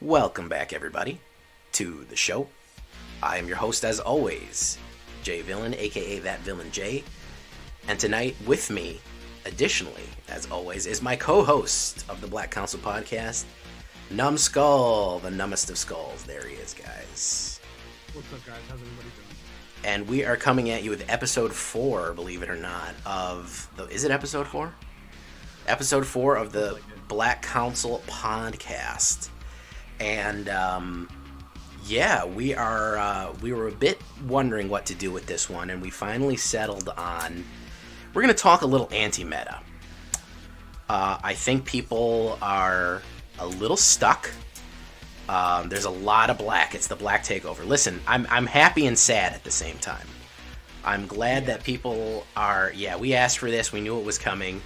Welcome back, everybody, to the show. I am your host, as always, Jay Villain, aka That Villain Jay. And tonight, with me, additionally, as always, is my co-host of the Black Council podcast, Numbskull, the numbest of skulls. There he is, guys. What's up, guys? How's everybody doing? And we are coming at you with episode 4, believe it or not, of the... Is it episode 4? Episode 4 of the Black Council podcast. And, yeah, we were a bit wondering what to do with this one, and we finally settled on... We're going to talk a little anti-meta. I think people are a little stuck. There's a lot of black. It's the black takeover. Listen, I'm happy and sad at the same time. I'm glad that people are... Yeah, we asked for this. We knew it was coming.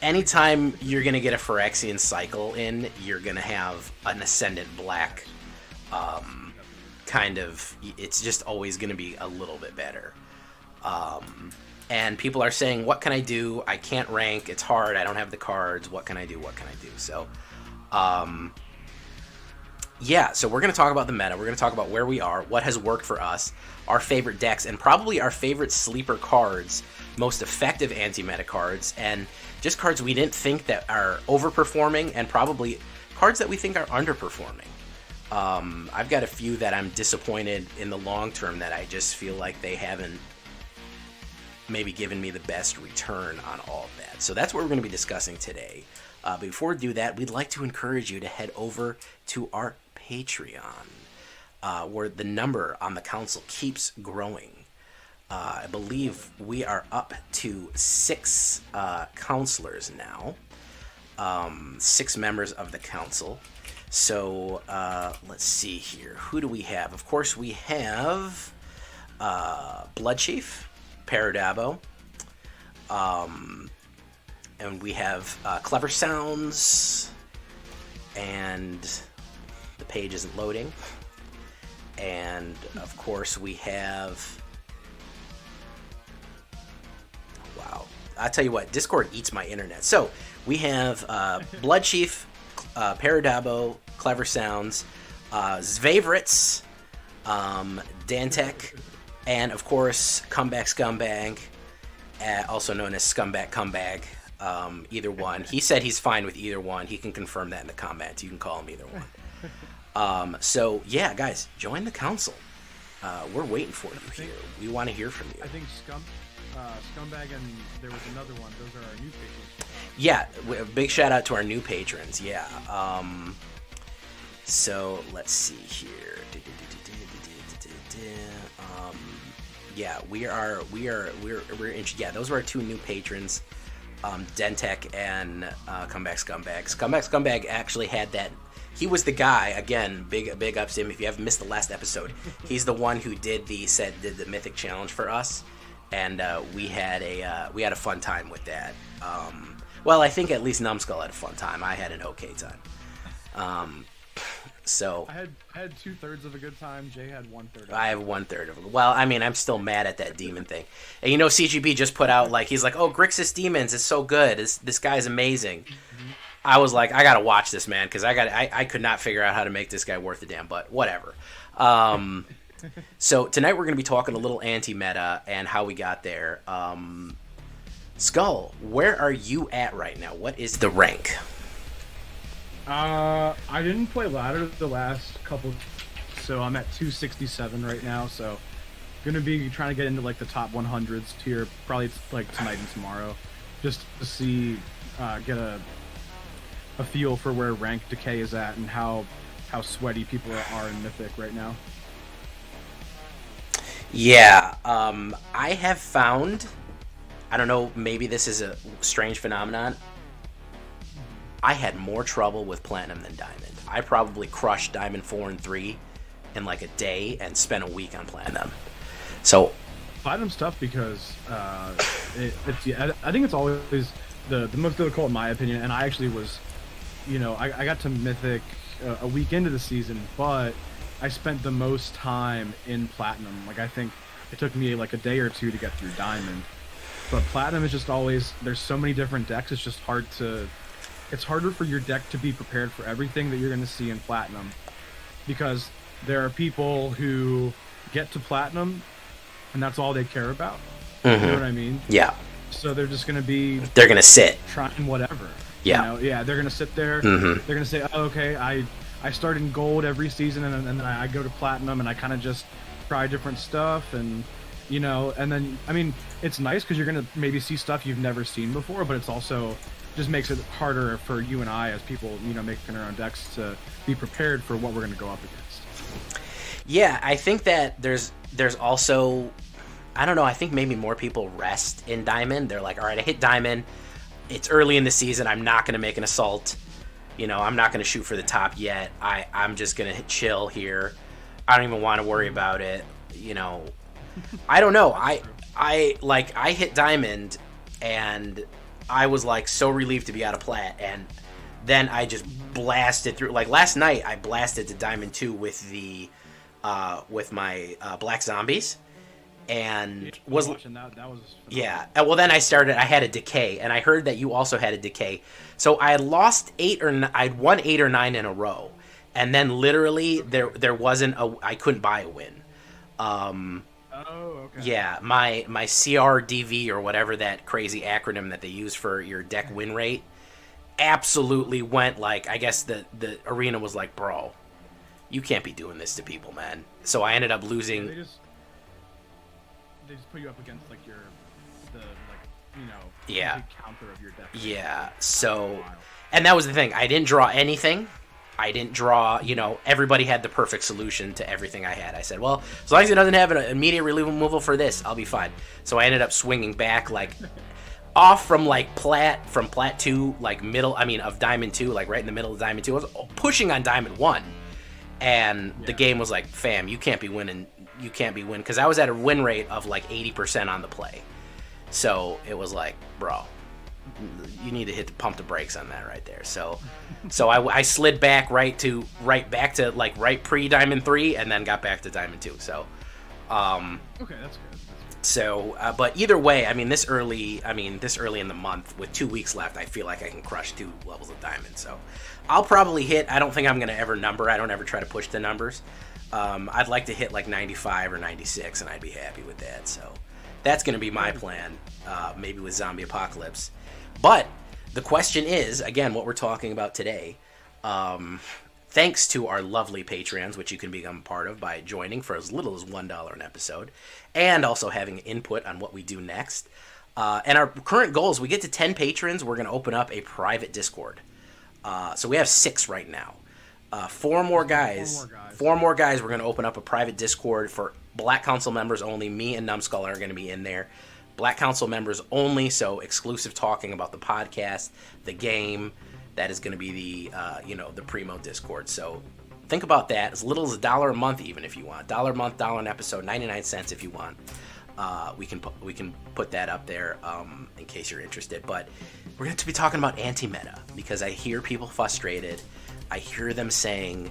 Anytime you're going to get a Phyrexian cycle in, you're going to have an Ascendant Black kind of... It's just always going to be a little bit better. And people are saying, what can I do? I can't rank. It's hard. I don't have the cards. What can I do? What can I do? So, yeah, so we're going to talk about the meta. We're going to talk about where we are, what has worked for us, our favorite decks, and probably our favorite sleeper cards, most effective anti-meta cards, and just cards we didn't think that are overperforming, and probably cards that we think are underperforming. I've got a few that I'm disappointed in the long term that I just feel like they haven't maybe given me the best return on all of that. So that's what we're going to be discussing today. Before we do that, we'd like to encourage you to head over to our Patreon, where the number on the council keeps growing. I believe we are up to 6 counselors now, 6 members of the council. So let's see here. Who do we have? Of course, we have Bloodchief, Paradabo, and we have Clever Sounds, and the page isn't loading. And of course, we have... Wow. I'll tell you what, Discord eats my internet. So, we have Bloodchief, Paradabo, Clever Sounds, Zvavritz, Dantec, and of course, Comeback Scumbag, also known as Scumbag Comeback. Either one. He said he's fine with either one. He can confirm that in the comments. You can call him either one. So, yeah, guys, join the council. We're waiting for you here. We want to hear from you. I think Scumbag and there was another one. Those are our new patrons. Yeah, a big shout out to our new patrons. Yeah. So let's see here. Yeah, we're yeah, those were our 2 new patrons, Dentec and Comeback Scumbag. Comeback Scumbag actually had that. He was the guy, again, big ups to him. If you haven't missed the last episode, he's the one who did the Mythic Challenge for us, and we had a fun time with that. Well, I think at least Numbskull had a fun time. I had an okay time. So I had 2/3 of a good time. Jay had 1/3. I have 1/3 of it. Well, I mean, I'm still mad at that demon thing. And you know, CGB just put out, like, he's like, oh, Grixis Demons is so good. This guy's amazing. Mm-hmm. I was like, I gotta watch this, man, because I could not figure out how to make this guy worth a damn, but whatever. So tonight we're gonna be talking a little anti-meta and how we got there. Skull, where are you at right now? What is the rank? I didn't play ladder the last couple, so I'm at 267 right now. So gonna be trying to get into like the top 100s here, probably like tonight and tomorrow, just to see, get a feel for where rank decay is at and how sweaty people are in Mythic right now. Yeah, I have found, I don't know, maybe this is a strange phenomenon, I had more trouble with Platinum than Diamond. I probably crushed Diamond 4 and 3 in like a day and spent a week on Platinum. So Platinum's tough because I think it's always the most difficult in my opinion, and I actually was, I got to Mythic a week into the season, but I spent the most time in Platinum. Like, I think it took me like a day or 2 to get through Diamond. But Platinum is just always, there's so many different decks, it's just hard to it's harder for your deck to be prepared for everything that you're going to see in Platinum, because there are people who get to Platinum and that's all they care about. Mm-hmm. You know what I mean? Yeah. So they're just going to be... They're going to sit. Trying whatever. Yeah. You know? Yeah, they're going to sit there. Mm-hmm. They're going to say, oh, okay, I start in gold every season, and then I go to Platinum, and I kind of just try different stuff, and, you know, and then, I mean, it's nice because you're going to maybe see stuff you've never seen before, but it's also just makes it harder for you and I as people, you know, making our own decks to be prepared for what we're going to go up against. Yeah, I think that there's also, I don't know, I think maybe more people rest in Diamond. They're like, all right, I hit Diamond. It's early in the season. I'm not going to make an assault. You know, I'm not going to shoot for the top yet. I'm just going to chill here. I don't even want to worry about it. You know, I don't know. I hit Diamond, and I was like so relieved to be out of Plat, and then I just blasted through. Like last night, I blasted to Diamond 2 with the with my Black Zombies, and was yeah. Well, then I had a decay, and I heard that you also had a decay. So I had lost I'd won 8 or 9 in a row, and then literally there wasn't I couldn't buy a win. Oh, okay. Yeah, my CRDV or whatever that crazy acronym that they use for your deck win rate absolutely went like, I guess the arena was like, bro, you can't be doing this to people, man. So I ended up losing. Yeah, they just put you up against like yeah, counter of your deck. Yeah. So, and that was the thing. I didn't draw anything. I didn't draw, you know, everybody had the perfect solution to everything I had. I said, well, as long as it doesn't have an immediate removal for this, I'll be fine. So I ended up swinging back, like, off from, like, Plat 2, like, of Diamond 2, like, right in the middle of Diamond 2. I was pushing on Diamond 1. And the game was like, fam, you can't be winning. You can't be winning. Because I was at a win rate of, like, 80% on the play. So it was like, bro, you need to pump the brakes on that right there. So I slid back right back to like right pre Diamond 3, and then got back to Diamond 2. So okay, that's good. So but either way, I mean this early in the month with 2 weeks left, I feel like I can crush 2 levels of Diamond. So I'll probably hit, I don't think I'm gonna ever number. I don't ever try to push the numbers. I'd like to hit like 95 or 96, and I'd be happy with that. So that's going to be my plan, maybe with Zombie Apocalypse. But the question is, again, what we're talking about today, thanks to our lovely Patreons, which you can become a part of by joining for as little as $1 an episode, and also having input on what we do next. And our current goal is we get to 10 patrons, we're going to open up a private Discord. So we have 6 right now. 4 more guys, we're going to open up a private Discord for Black Council members only. Me and Numbskull are going to be in there. Black Council members only, so exclusive talking about the podcast, the game. That is going to be the Primo Discord. So think about that. As little as $1 a month, even if you want. $1 a month, $1 an episode, 99 cents if you want. We can put that up there in case you're interested. But we're going to be talking about anti-meta, because I hear people frustrated. I hear them saying,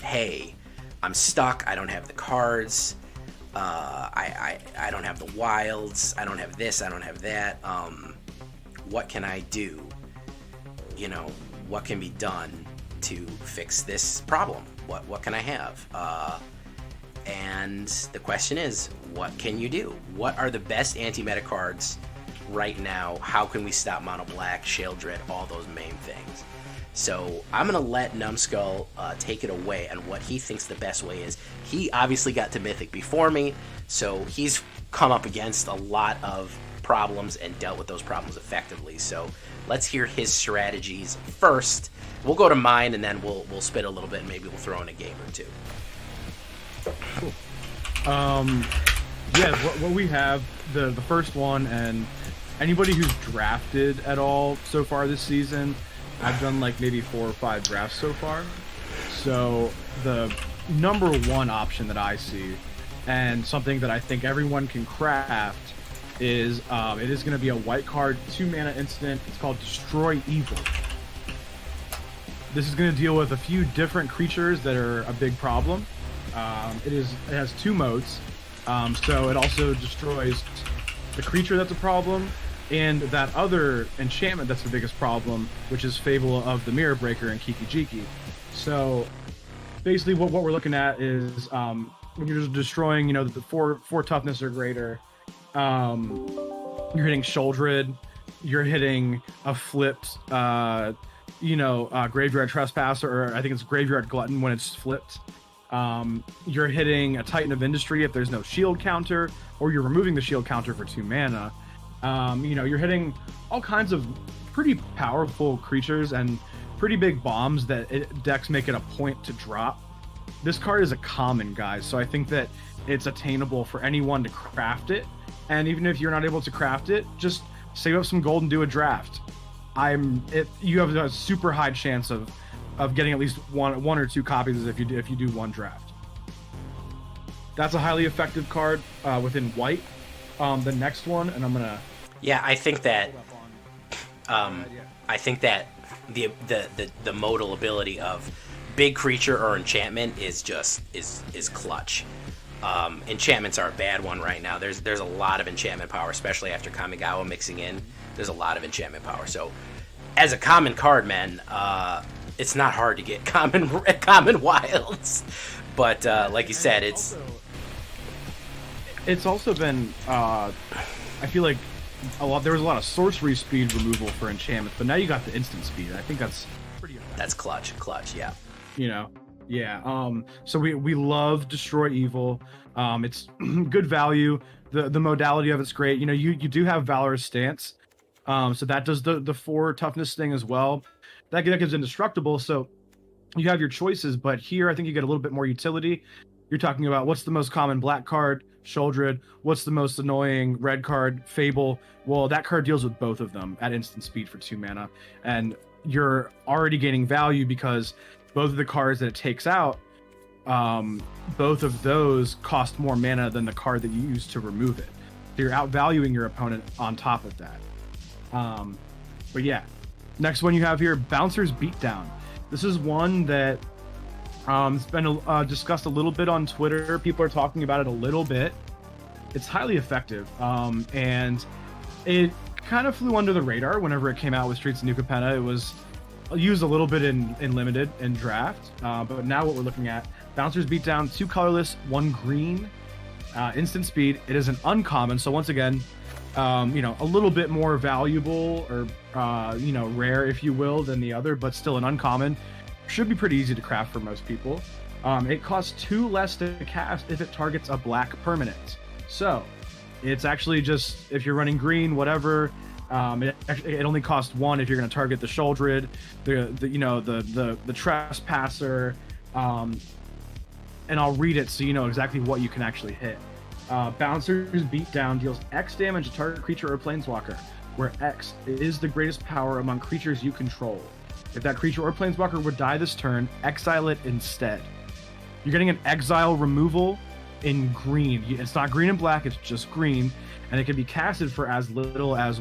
hey, I'm stuck, I don't have the cards, I don't have the wilds, I don't have this, I don't have that, what can I do? You know, what can be done to fix this problem? What can I have? And the question is, what can you do? What are the best anti-meta cards right now? How can we stop Mono Black, Shale Dread, all those main things? So I'm going to let Numbskull take it away on what he thinks the best way is. He obviously got to Mythic before me, so he's come up against a lot of problems and dealt with those problems effectively. So let's hear his strategies first. We'll go to mine, and then we'll spit a little bit, and maybe we'll throw in a game or two. Cool. Yeah, what we have, the first one, and anybody who's drafted at all so far this season, I've done like maybe 4 or 5 drafts so far. So the number one option that I see, and something that I think everyone can craft, is it is going to be a white card, 2-mana instant. It's called Destroy Evil. This is going to deal with a few different creatures that are a big problem. It has 2 modes, so it also destroys the creature that's a problem, and that other enchantment that's the biggest problem, which is Fable of the Mirror Breaker and Kiki Jiki. So basically what we're looking at is when you're just destroying, the four toughness or greater, you're hitting Sholdred, you're hitting a flipped, Graveyard Trespasser, or I think it's Graveyard Glutton when it's flipped. You're hitting a Titan of Industry if there's no shield counter, or you're removing the shield counter for 2 mana. You're hitting all kinds of pretty powerful creatures and pretty big bombs that decks make it a point to drop. This card is a common, guys, so I think that it's attainable for anyone to craft it. And even if you're not able to craft it, just save up some gold and do a draft. You have a super high chance of getting at least one or 2 copies if you do one draft. That's a highly effective card within white. The next one, and I'm gonna. Yeah, I think that. I think that the modal ability of big creature or enchantment is clutch. Enchantments are a bad one right now. There's a lot of enchantment power, especially after Kamigawa mixing in. There's a lot of enchantment power. So, as a common card, man, it's not hard to get common wilds. But like you said, it's also been. I feel like there was a lot of sorcery speed removal for enchantments, but now you got the instant speed. I think that's pretty effective. That's clutch, yeah. Yeah. So we love Destroy Evil. It's good value. The modality of it's great. You do have Valorous Stance. So that does the 4 toughness thing as well. That gives Indestructible. So you have your choices, but here I think you get a little bit more utility. You're talking about what's the most common black card, Sholdred. What's the most annoying red card, Fable. Well, that card deals with both of them at instant speed for 2 mana, and you're already gaining value because both of the cards that it takes out, both of those cost more mana than the card that you use to remove it. So you're outvaluing your opponent on top of that. But yeah, next one you have here, Bouncer's Beatdown. This is one that it's been discussed a little bit on Twitter. People are talking about it a little bit. It's highly effective, and it kind of flew under the radar whenever it came out with Streets of New Capenna. It was used a little bit in limited and draft, but now what we're looking at, Bouncer's Beatdown, 2 colorless, 1 green, instant speed. It is an uncommon, so once again, a little bit more valuable or rare, if you will, than the other, but still an uncommon. Should be pretty easy to craft for most people. It costs 2 less to cast if it targets a black permanent. So it's actually just, if you're running green, whatever. It only costs 1 if you're going to target the Sholdred, the Trespasser, and I'll read it so you know exactly what you can actually hit. Bouncer's Beatdown deals X damage to target creature or planeswalker, where X is the greatest power among creatures you control. If that creature or planeswalker would die this turn, exile it instead. You're getting an exile removal in green. It's not green and black, it's just green, and it can be casted for as little as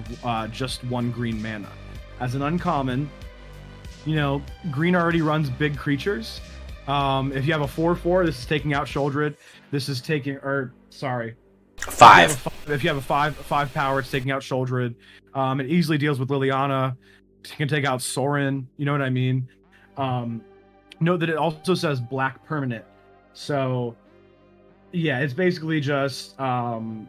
just 1 green mana. As an uncommon, green already runs big creatures. If you have a 4/4, this is taking out Sholdred. This is taking, 5. If you have a 5 power, it's taking out Sholdred. It easily deals with Liliana. It can take out Sorin. You know what I mean? Note that it also says black permanent. So, yeah, it's basically just any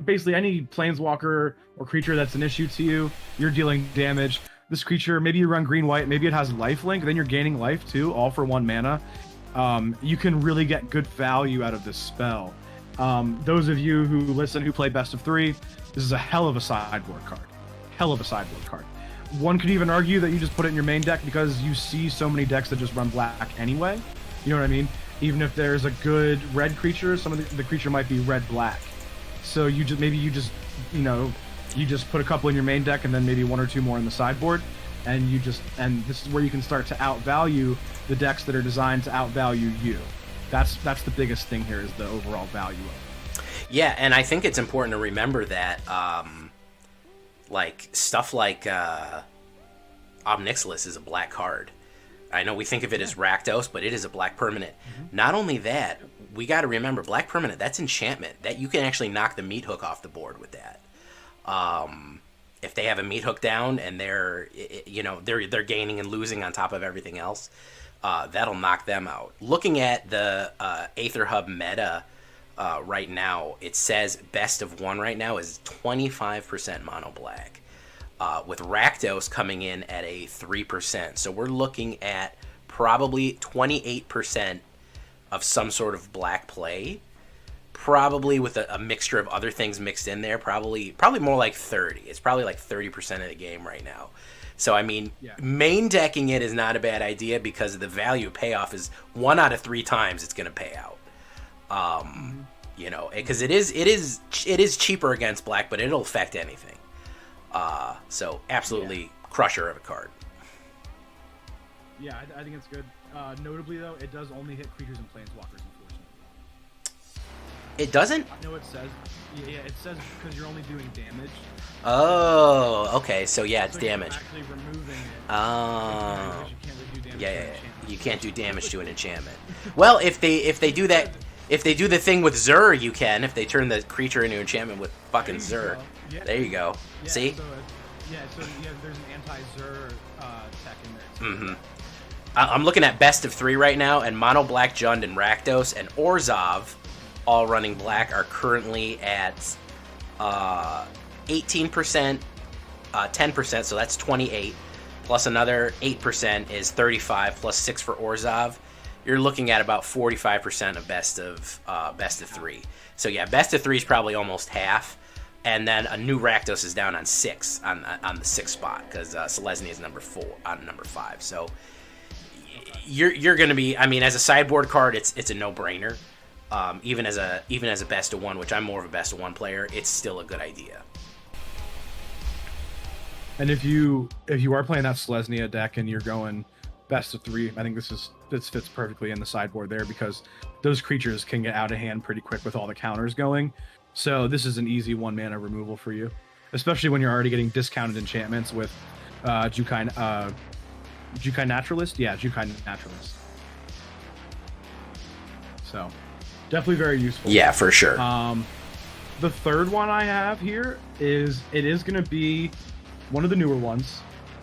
planeswalker or creature that's an issue to you, you're dealing damage. This creature, maybe you run green-white, maybe it has lifelink, then you're gaining life too, all for 1 mana. You can really get good value out of this spell. Those of you who listen, who play best of 3, this is a hell of a sideboard card. One could even argue that you just put it in your main deck because you see so many decks that just run black anyway. You know what I mean? Even if there's a good red creature, some of the creature might be red-black. So you just put a couple in your main deck and then maybe 1 or 2 more in the sideboard, and this is where you can start to outvalue the decks that are designed to outvalue you. That's the biggest thing here, is the overall value of it. Yeah, and I think it's important to remember that stuff like Omnixilis is a black card. I know we think of it as Rakdos, but it is a black permanent. Mm-hmm. Not only that, we got to remember black permanent, that's enchantment. That you can actually knock the meat hook off the board with that. If they have a meat hook down and they're gaining and losing on top of everything else, that'll knock them out. Looking at the AetherHub meta right now, it says best of one right now is 25% mono black, with Rakdos coming in at a 3%. So we're looking at probably 28% of some sort of black play, probably with a mixture of other things mixed in there. Probably more like 30. It's probably like 30% of the game right now. So I mean, main decking it is not a bad idea because the value payoff is 1 out of 3 times it's going to pay out. Because it is cheaper against black, but it'll affect anything. So absolutely crusher of a card. Yeah, I think it's good. Notably though, it does only hit creatures and planeswalkers, unfortunately. It doesn't? No, it says. Yeah, it says because you're only doing damage. Oh, okay. So yeah, it's damage. Actually removing it. Oh. You can't really do damage Yeah. You can't do damage to an enchantment. Well, if they do that, if they do the thing with Zur, you can. If they turn the creature into enchantment with fucking Zur. Yeah. There you go. Yeah, See? So there's an anti-Zur tech in there. Mm-hmm. I'm looking at best of 3 right now, and Mono Black, Jund, and Rakdos, and Orzhov, all running black, are currently at 18%, 10%, so that's 28, plus another 8% is 35, plus 6 for Orzhov. You're looking at about 45% of best of 3. So yeah, best of 3 is probably almost half, and then a new Rakdos is down on 6 on the 6th spot because Selesnya is number 5. So you're going to be, I mean, as a sideboard card, it's a no-brainer. Even as a best of 1, which I'm more of a best of 1 player, it's still a good idea. And if you are playing that Selesnya deck and you're going best of 3, I think this fits perfectly in the sideboard there because those creatures can get out of hand pretty quick with all the counters going. So this is an easy 1 mana removal for you, especially when you're already getting discounted enchantments with Jukai Naturalist. Yeah, Jukai Naturalist. So definitely very useful. Yeah, for sure. The third one I have here is going to be one of the newer ones,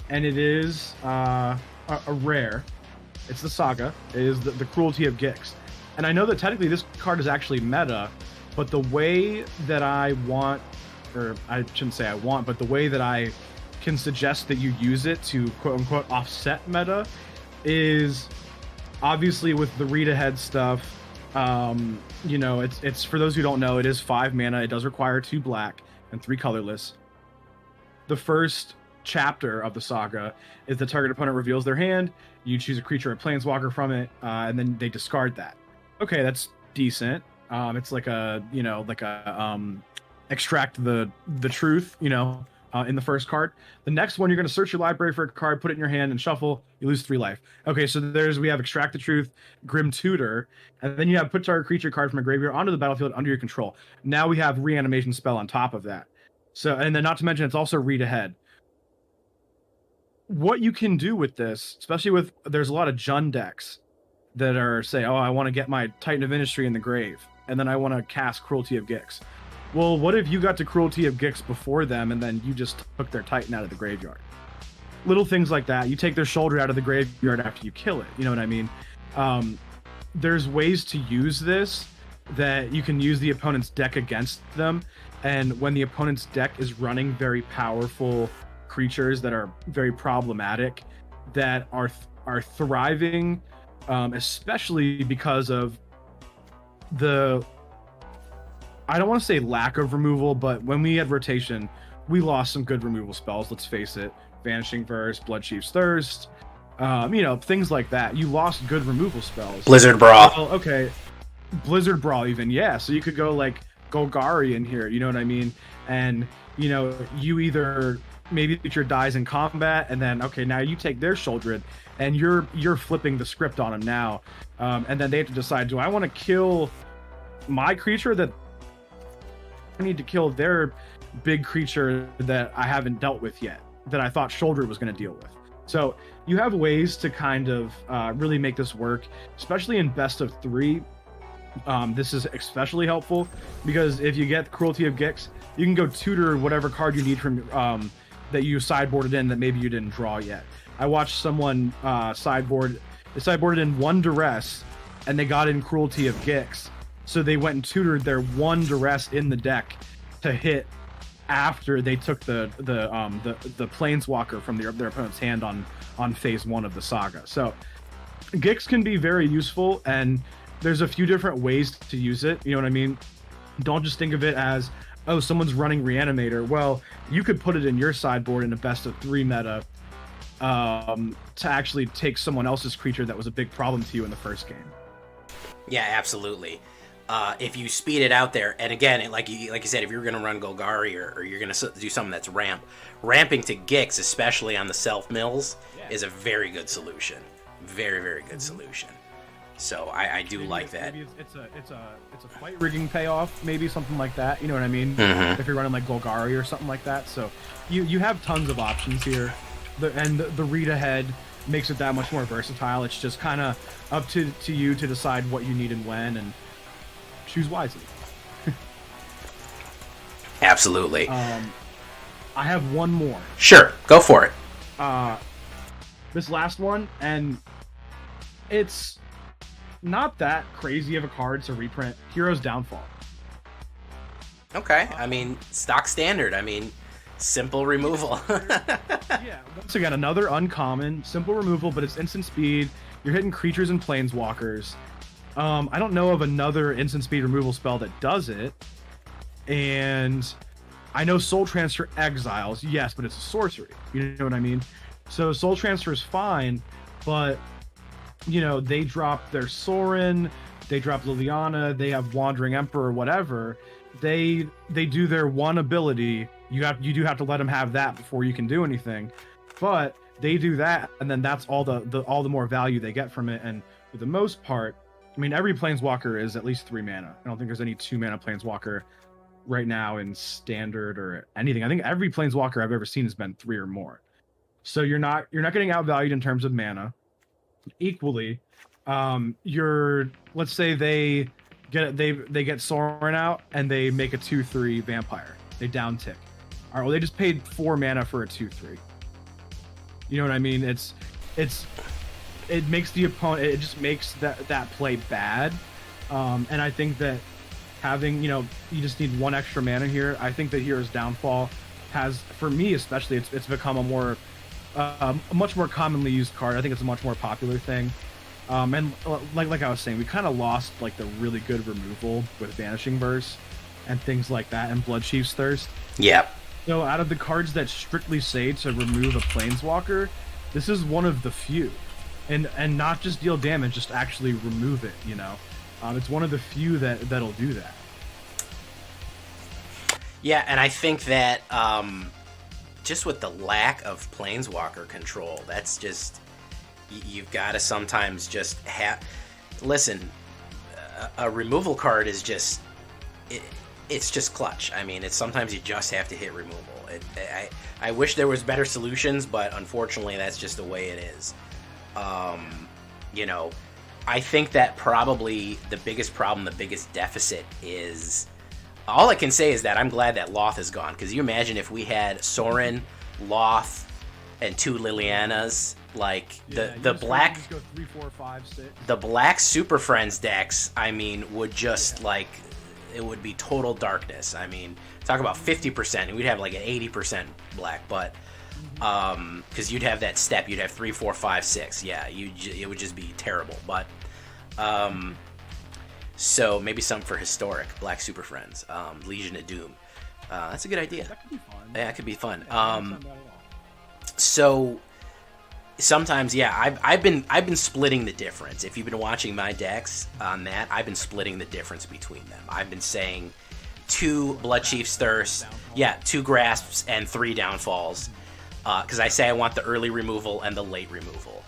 and it is a rare. It's the Saga. It is the Cruelty of Gix. And I know that technically this card is actually meta, but the way that I want, or I shouldn't say I want, but the way that I can suggest that you use it to quote-unquote offset meta is obviously with the read-ahead stuff. It's for those who don't know, it is 5 mana. It does require 2 black and 3 colorless. The first chapter of the Saga is the target opponent reveals their hand. You choose a creature or planeswalker from it, and then they discard that. Okay, that's decent. It's like extract the truth, in the first card. The next one, you're going to search your library for a card, put it in your hand, and shuffle. You lose 3 life. Okay, so we have Extract the Truth, Grim Tutor, and then you have put target creature card from a graveyard onto the battlefield under your control. Now we have Reanimation Spell on top of that. So, and then not to mention, it's also read ahead. What you can do with this, especially with, there's a lot of Jund decks that are say, oh, I want to get my Titan of Industry in the grave, and then I want to cast Cruelty of Gix. Well, what if you got to Cruelty of Gix before them, and then you just took their Titan out of the graveyard? Little things like that. You take their shoulder out of the graveyard after you kill it. You know what I mean? There's ways to use this that you can use the opponent's deck against them, and when the opponent's deck is running very powerful creatures that are very problematic, that are thriving, especially because of the, I don't want to say lack of removal, but when we had rotation, we lost some good removal spells, let's face it. Vanishing Verse, Bloodchief's Thirst, things like that. You lost good removal spells. Blizzard Brawl. Well, okay. Blizzard Brawl even, yeah. So you could go like Golgari in here, you know what I mean? And, you either maybe creature dies in combat, and then, okay, now you take their Sheoldred, and you're flipping the script on them now. And then they have to decide, do I want to kill my creature that I need to kill their big creature that I haven't dealt with yet, that I thought Sheoldred was going to deal with. So you have ways to kind of really make this work, especially in best of 3. This is especially helpful because if you get Cruelty of Gix, you can go tutor whatever card you need from that you sideboarded in that maybe you didn't draw yet. I watched someone sideboarded in one Duress, and they got in Cruelty of Gix, so they went and tutored their one Duress in the deck to hit after they took the Planeswalker from their opponent's hand on phase 1 of the saga. So Gix can be very useful, and there's a few different ways to use it. You know what I mean? Don't just think of it as, oh, someone's running Reanimator. Well, you could put it in your sideboard in a best of 3 meta to actually take someone else's creature that was a big problem to you in the first game. Yeah, absolutely. If you speed it out there, and again, like you said, if you're going to run Golgari or you're going to do something that's ramping to Gix, especially on the self mills, is a very good solution. Very, very good solution. So I do like that. Maybe it's a fight rigging payoff, maybe something like that. You know what I mean? Mm-hmm. If you're running like Golgari or something like that. So you have tons of options here, the read ahead makes it that much more versatile. It's just kind of up to you to decide what you need and when, and choose wisely. Absolutely. I have one more. Sure, go for it. This last one, and it's not that crazy of a card to reprint. Hero's Downfall. Okay, I mean, stock standard. I mean, simple removal. Yeah, once again, another uncommon, simple removal, but it's instant speed. You're hitting creatures and planeswalkers. I don't know of another instant speed removal spell that does it. And I know Soul Transfer exiles, yes, but it's a sorcery. You know what I mean? So Soul Transfer is fine, but you know, they drop their Sorin, they drop Liliana, they have Wandering Emperor or whatever. They do their one ability. You do have to let them have that before you can do anything. But they do that, and then that's all the more value they get from it. And for the most part, I mean, every Planeswalker is at least 3 mana. I don't think there's any 2 mana Planeswalker right now in Standard or anything. I think every Planeswalker I've ever seen has been 3 or more. So you're not getting outvalued in terms of mana. Equally, let's say they get Sorin out and they make a 2/3 vampire. They down tick. All right, well, they just paid 4 mana for a 2/3. You know what I mean? It makes the opponent. It just makes that play bad. And I think that having, you just need 1 extra mana here. I think that Hero's Downfall has, for me especially, it's become a much more commonly used card. I think it's a much more popular thing. And like I was saying, we kind of lost like the really good removal with Vanishing Verse and things like that, and Bloodchief's Thirst. Yeah. So out of the cards that strictly say to remove a Planeswalker, this is one of the few. And not just deal damage, just actually remove it, It's one of the few that'll do that. Yeah, and I think that just with the lack of Planeswalker control, that's just, you've got to sometimes just listen, a removal card is just, it's just clutch. I mean, it's sometimes you just have to hit removal. I wish there was better solutions, but unfortunately that's just the way it is. I think that probably the biggest problem, the biggest deficit is, all I can say is that I'm glad that Loth is gone, because you imagine if we had Sorin, Loth, and 2 Lilianas, like the black, just go 3, 4, 5, 6. The black Super Friends decks, I mean, would just it would be total darkness. I mean, talk about 50%, and we'd have like an 80% black, but because you'd have that step, you'd have 3, 4, 5, 6. Yeah, it would just be terrible. But so maybe something for historic Black Super Friends, Legion of Doom. That's a good idea. That could be fun. Yeah, it could be fun. Yeah, So sometimes, yeah, I've been splitting the difference. If you've been watching my decks on that, I've been splitting the difference between them. I've been saying 2 Bloodchief's Thirst, 2 Grasps, and 3 Downfalls. Because I say I want the early removal and the late removal.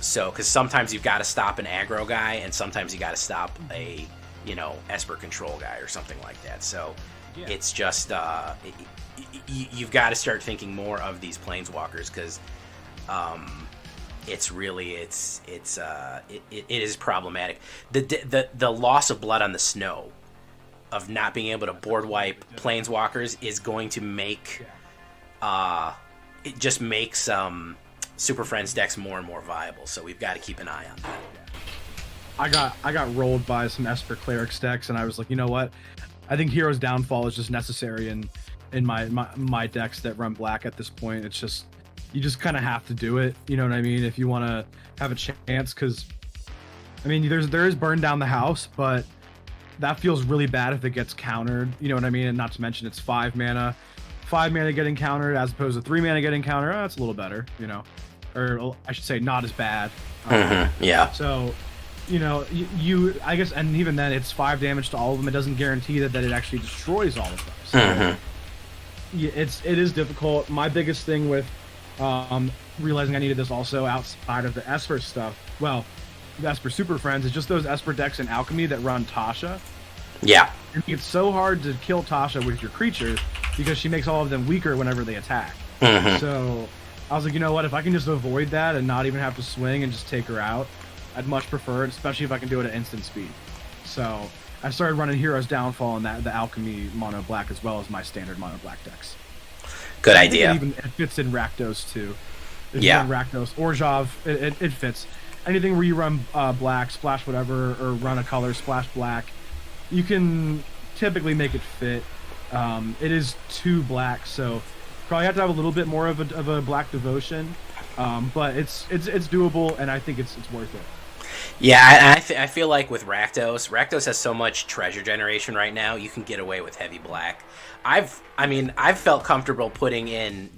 So because sometimes you've got to stop an aggro guy, and sometimes you got to stop a, Esper control guy or something like that. So it's just, you've got to start thinking more of these Planeswalkers, because, it's really it is problematic. The loss of blood on the snow, of not being able to board wipe planeswalkers, is going to make it just makes Super Friends decks more and more viable. So we've got to keep an eye on that. I got rolled by some Esper Clerics decks, and I was like, you know what? I think Hero's Downfall is just necessary in my decks that run black at this point. It's just, you just kind of have to do it. You know what I mean? If you want to have a chance, because I mean, there is Burn Down the House, but that feels really bad if it gets countered. You know what I mean? And not to mention it's 5 mana getting countered as opposed to 3 mana getting countered. Oh, that's a little better, you know, or I should say not as bad. Yeah. So, you know, you I guess, and even then it's 5 damage to all of them. It doesn't guarantee that it actually destroys all of them. So yeah, it is difficult. My biggest thing with realizing I needed this also outside of the Esper stuff, well, the Esper Super Friends, is just those Esper decks in Alchemy that run Tasha. Yeah. It's so hard to kill Tasha with your creatures because she makes all of them weaker whenever they attack. So I was like, you know what, if I can just avoid that and not even have to swing and just take her out, I'd much prefer it, especially if I can do it at instant speed. So I started running Hero's Downfall and the Alchemy mono black as well as my standard mono black decks. Good idea. It fits in Rakdos too. If yeah. you run Rakdos or Jav, it fits. Anything where you run black, splash whatever, or run a color, splash black, you can typically make it fit. It is 2 black, so probably have to have a little bit more of a black devotion, but it's doable, and I think it's worth it. Yeah, I feel like with Rakdos has so much treasure generation right now. You can get away with heavy black. I've felt comfortable putting in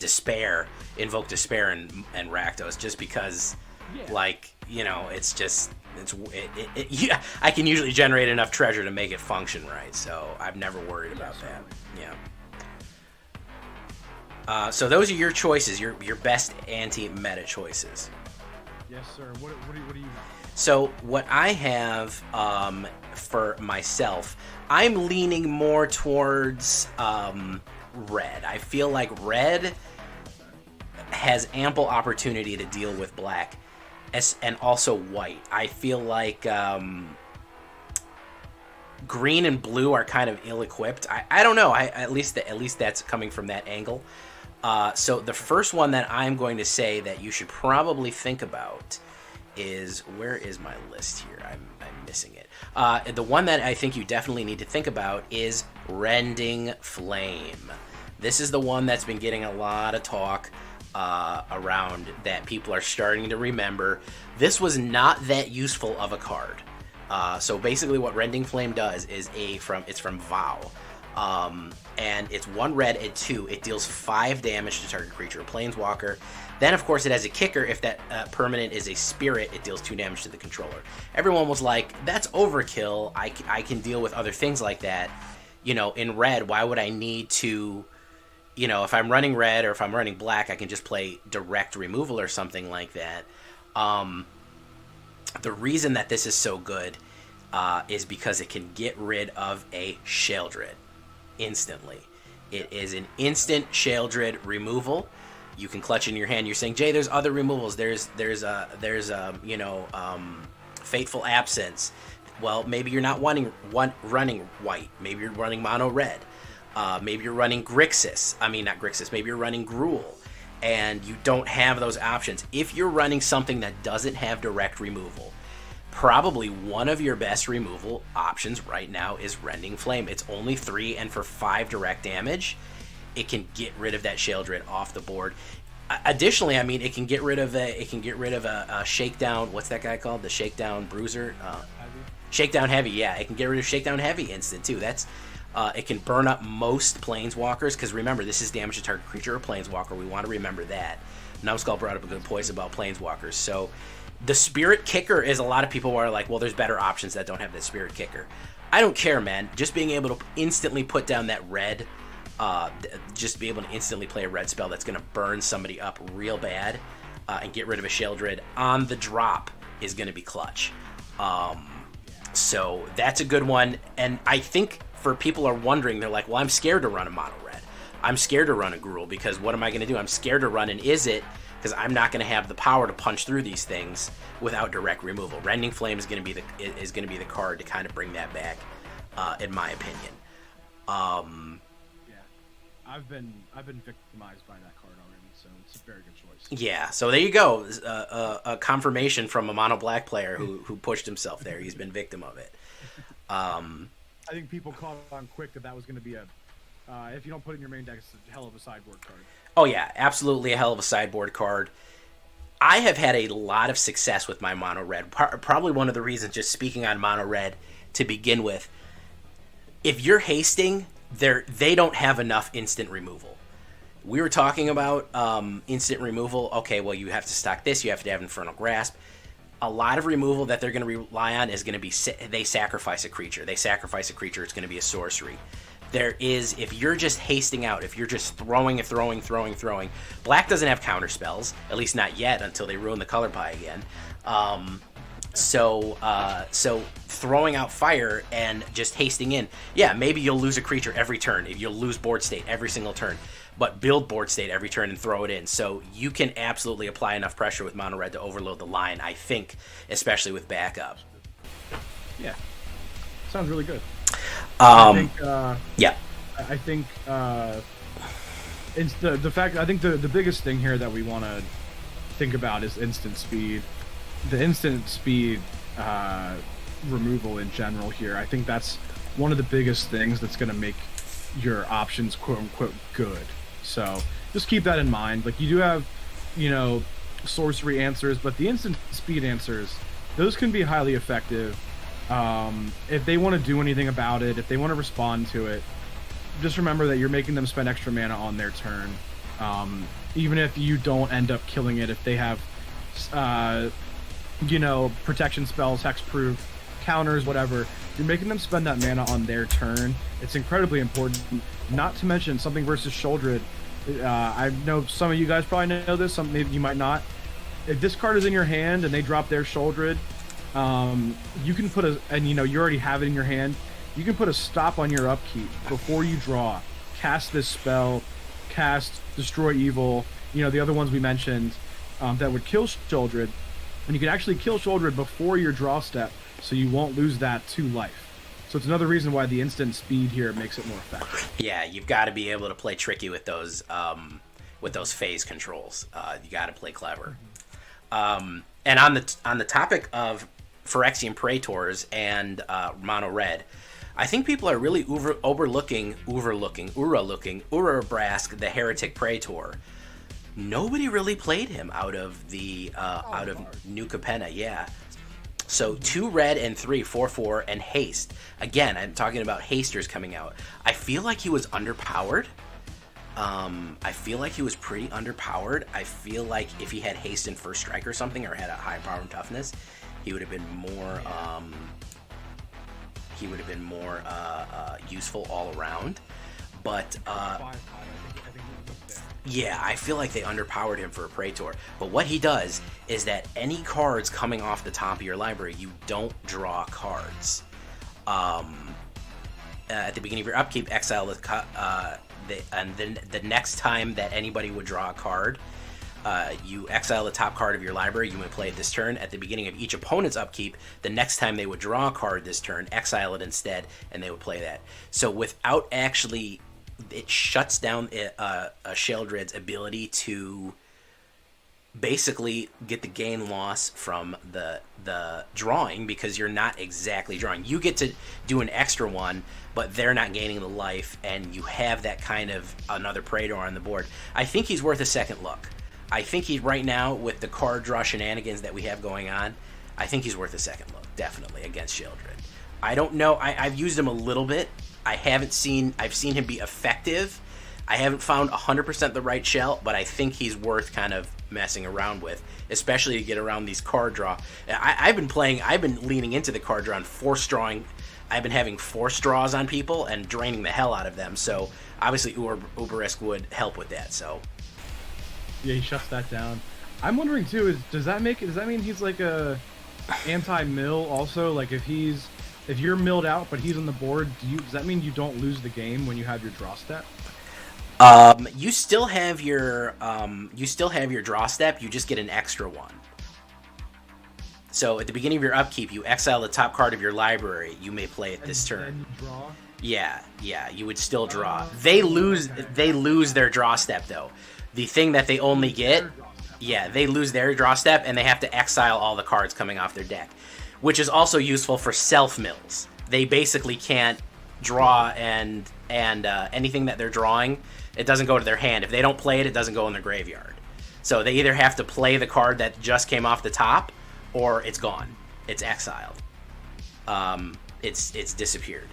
Invoke Despair and Rakdos just because, like, you know, it's just I can usually generate enough treasure to make it function right. So I've never worried about that. Yeah. So those are your choices, your best anti-meta choices. Yes, sir. What do you have? So what I have for myself, I'm leaning more towards red. I feel like red has ample opportunity to deal with black, and also white. I feel like green and blue are kind of ill-equipped. I don't know. At least that's coming from that angle. So the first one that I'm going to say that you should probably think about is, where is my list here? I'm missing it. The one that I think you definitely need to think about is Rending Flame. This is the one that's been getting a lot of talk around, that people are starting to remember. This was not that useful of a card. So basically what Rending Flame does is it's from Vow. And it's 1 red and 2. It deals 5 damage to target creature or planeswalker. Then, of course, it has a kicker. If that permanent is a spirit, it deals 2 damage to the controller. Everyone was like, that's overkill. I can deal with other things like that. You know, in red, why would I need to... You know, if I'm running red or if I'm running black, I can just play direct removal or something like that. The reason that this is so good is because it can get rid of a Sheoldred instantly. It is an instant Sheoldred removal. You can clutch in your hand. You're saying, Jay, there's other removals. There's Fateful Absence. Well, maybe you're not running white. Maybe you're running mono red. Maybe you're running maybe you're running Gruul, and you don't have those options. If you're running something that doesn't have direct removal, probably one of your best removal options right now is Rending Flame. It's only 3, and for 5 direct damage, it can get rid of that Sheoldred off the board. Additionally, I mean, it can get rid of a Shakedown. What's that guy called? The Shakedown Bruiser. Shakedown Heavy. Yeah, it can get rid of Shakedown Heavy instant too. That's it can burn up most planeswalkers, because remember, this is damage to target creature or planeswalker. We want to remember that. Numbskull brought up a good point about planeswalkers. So the Spirit Kicker is, a lot of people are like, well, there's better options that don't have the Spirit Kicker. I don't care, man. Just being able to instantly put down that red, just be able to instantly play a red spell that's going to burn somebody up real bad and get rid of a Sheoldred on the drop is going to be clutch. So that's a good one. And I think for people are wondering, they're like, well, I'm scared to run a mono red. I'm scared to run a Gruul, because what am I going to do? I'm scared to run an Izzet because I'm not going to have the power to punch through these things without direct removal. Rending Flame is going to be the card to kind of bring that back, in my opinion. Yeah, I've been victimized by that card already, so it's a very good choice. Yeah, so there you go. A confirmation from a mono black player who pushed himself there. He's been victim of it. I think people caught on quick that was going to be a. If you don't put it in your main deck, it's a hell of a sideboard card. Oh yeah, absolutely a hell of a sideboard card. I have had a lot of success with my mono red. Probably one of the reasons, just speaking on mono red to begin with, if you're hasting, they don't have enough instant removal. We were talking about instant removal. Okay, well, you have to stock this. You have to have Infernal Grasp. A lot of removal that they're going to rely on is going to be they sacrifice a creature. They sacrifice a creature. It's going to be a sorcery. There is, if you're just hasting out, if you're just throwing, black doesn't have counter spells, at least not yet until they ruin the color pie again. So throwing out fire and just hasting in, yeah, maybe you'll lose a creature every turn. You'll lose board state every single turn, but build board state every turn and throw it in. So you can absolutely apply enough pressure with mono red to overload the line, I think, especially with backup. Yeah, sounds really good. Yeah. I think it's the fact. I think the biggest thing here that we want to think about is instant speed. The instant speed removal in general here. I think that's one of the biggest things that's going to make your options quote unquote good. So just keep that in mind. Like, you do have, sorcery answers, but the instant speed answers, those can be highly effective. If they want to do anything about it, if they want to respond to it, just remember that you're making them spend extra mana on their turn. Even if you don't end up killing it, if they have, protection spells, hexproof, counters, whatever, you're making them spend that mana on their turn. It's incredibly important. Not to mention something versus Sheoldred. I know some of you guys probably know this, some maybe you might not. If this card is in your hand and they drop their Sheoldred, you can put you already have it in your hand. You can put a stop on your upkeep before you draw. Cast this spell, cast Destroy Evil, the other ones we mentioned that would kill Sheoldred. And you can actually kill Sheoldred before your draw step, so you won't lose that to life. So it's another reason why the instant speed here makes it more effective. Yeah, you've got to be able to play tricky with those phase controls. You got to play clever. And on the topic of Phyrexian Praetors and mono red, I think people are really overlooking Urabrask, the Heretic Praetor. Nobody really played him out of New Capenna, yeah. So 2 red and 3, 4/4, and haste. Again, I'm talking about hasters coming out. I feel like he was underpowered. I feel like he was pretty underpowered. I feel like if he had haste and first strike or something, or had a high power and toughness, he would have been more useful all around. But yeah, I feel like they underpowered him for a Praetor. But what he does is that any cards coming off the top of your library, you don't draw cards. At the beginning of your upkeep, exile and then the next time that anybody would draw a card, you exile the top card of your library. You may play it this turn. At the beginning of each opponent's upkeep, the next time they would draw a card this turn, exile it instead, and they would play that. So without actually, it shuts down a Sheoldred's ability to basically get the gain loss from the drawing, because you're not exactly drawing. You get to do an extra one, but they're not gaining the life, and you have that kind of another Praetor on the board. I think he's worth a second look. I think he's, right now, with the card draw shenanigans that we have going on, I think he's worth a second look, definitely, against Sheoldred. I don't know, I've used him a little bit. I've seen him be effective. I haven't found 100% the right shell, but I think he's worth kind of messing around with, especially to get around these card draw. I've been leaning into the card draw and force drawing. I've been having force draws on people and draining the hell out of them. So obviously Uberisk would help with that. So yeah, he shuts that down. I'm wondering too, does that mean he's like a anti-mill also? Like if you're milled out but he's on the board, does that mean you don't lose the game when you have your draw step? You still have your draw step. You just get an extra one. So at the beginning of your upkeep, you exile the top card of your library. You may play it this turn. Then you draw. Yeah. You would still draw. They lose their draw step though. The thing that they only get, they lose their draw step, and they have to exile all the cards coming off their deck, which is also useful for self mills. They basically can't draw and anything that they're drawing, it doesn't go to their hand. If they don't play it, it doesn't go in their graveyard. So they either have to play the card that just came off the top, or it's gone. It's exiled. It's disappeared.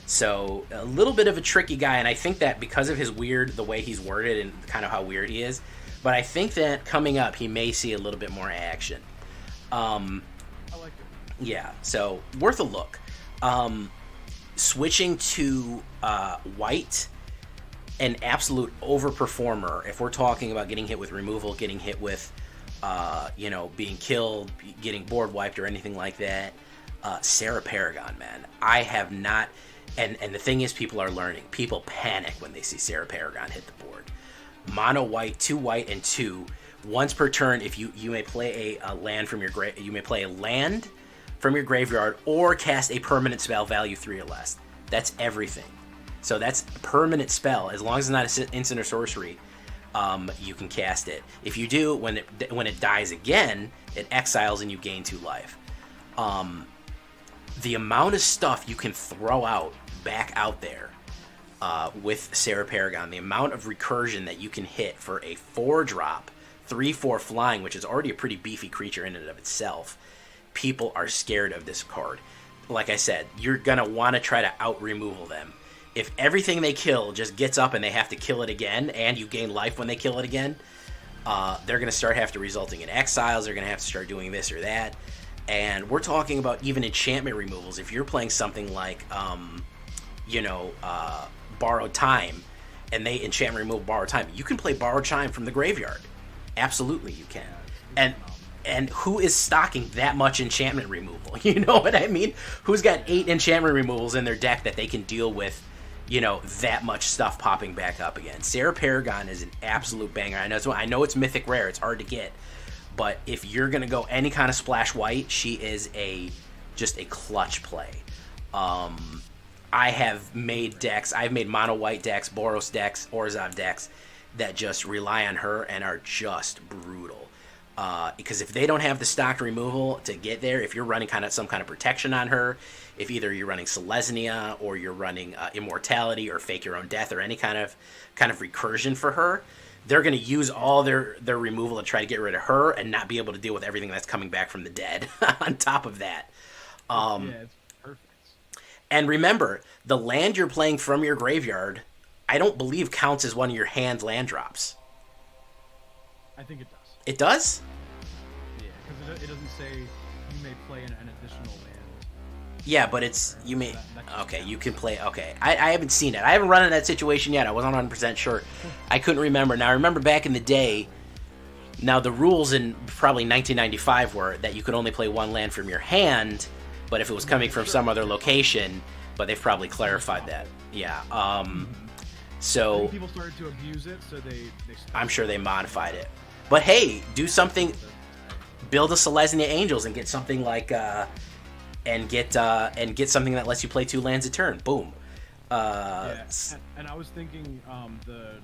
So a little bit of a tricky guy, and I think that because of the way he's worded and kind of how weird he is, but I think that coming up he may see a little bit more action. I like it. Yeah, so worth a look. Switching to wiht, an absolute overperformer. If we're talking about getting hit with removal, getting hit with being killed, getting board wiped, or anything like that, Sarah Paragon, man. I have not, and the thing is, people are learning. People panic when they see Sarah Paragon hit the board. Mono white, 2 white and 2. Once per turn, if you may play a land from your you may play a land from your graveyard or cast a permanent spell value 3 or less. That's everything. So that's a permanent spell. As long as it's not an instant or sorcery, you can cast it. If you do, when it dies again, it exiles and you gain 2 life. The amount of stuff you can throw back out there with Sarah Paragon, the amount of recursion that you can hit for a 4-drop, 3/4 flying, which is already a pretty beefy creature in and of itself. People are scared of this card. Like I said, you're going to want to try to out-removal them. If everything they kill just gets up and they have to kill it again, and you gain life when they kill it again, they're going to start resulting in exiles. They're going to have to start doing this or that. And we're talking about even enchantment removals. If you're playing something like, Borrowed Time, and they enchantment remove Borrowed Time, you can play Borrowed Time from the graveyard. Absolutely, you can. And who is stocking that much enchantment removal? You know what I mean? Who's got 8 enchantment removals in their deck that they can deal with, that much stuff popping back up again? Sarah Paragon is an absolute banger. I know it's mythic rare. It's hard to get. But if you're going to go any kind of splash white, she is just a clutch play. I have made decks. I've made mono white decks, Boros decks, Orzhov decks that just rely on her and are just brutal. Because if they don't have the stocked removal to get there, if you're running some kind of protection on her, if either you're running Selesnya or you're running Immortality or Fake Your Own Death or any kind of recursion for her, they're going to use all their removal to try to get rid of her and not be able to deal with everything that's coming back from the dead on top of that. It's perfect. And remember, the land you're playing from your graveyard, I don't believe counts as one of your hand land drops. I think it does. It does? Yeah, because it doesn't say you may play an additional land. Yeah, but you can play, okay. I haven't seen it. I haven't run into that situation yet. I wasn't 100% sure. I couldn't remember. Now, I remember back in the day, now the rules in probably 1995 were that you could only play 1 land from your hand, but if it was coming from some other location, but they've probably clarified that. Yeah. So I think people started to abuse it, so they I'm sure they modified it. But hey, do something, build a Selesnya Angels and get something like and get something that lets you play 2 lands a turn. Boom. And I was thinking that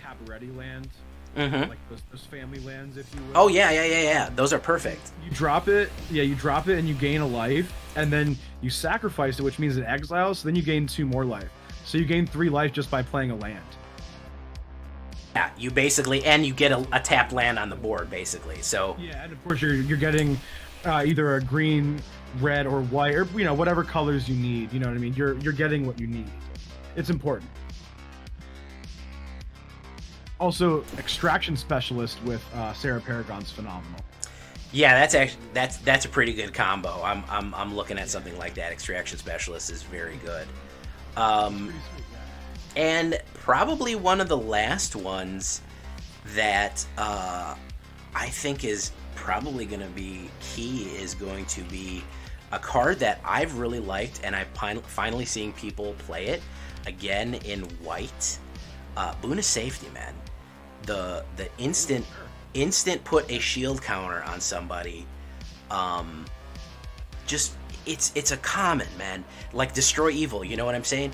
Cabaretti land, like those family lands, if you will. Oh yeah. Those are perfect. You drop it, and you gain a life, and then you sacrifice it, which means it exiles. So then you gain 2 more life. So you gain 3 life just by playing a land. Yeah, you basically, and you get a tapped land on the board, basically. So yeah, and of course you're getting either a green, red, or white, or whatever colors you need. You know what I mean? You're getting what you need. It's important. Also, Extraction Specialist with Sarah Paragon's phenomenal. Yeah, that's a pretty good combo. I'm looking at something like that. Extraction Specialist is very good. And probably one of the last ones that I think is probably going to be key is going to be a card that I've really liked, and I'm finally seeing people play it again in white. Boon of Safety, man. The instant put a shield counter on somebody. Just it's a common, man. Like Destroy Evil, you know what I'm saying?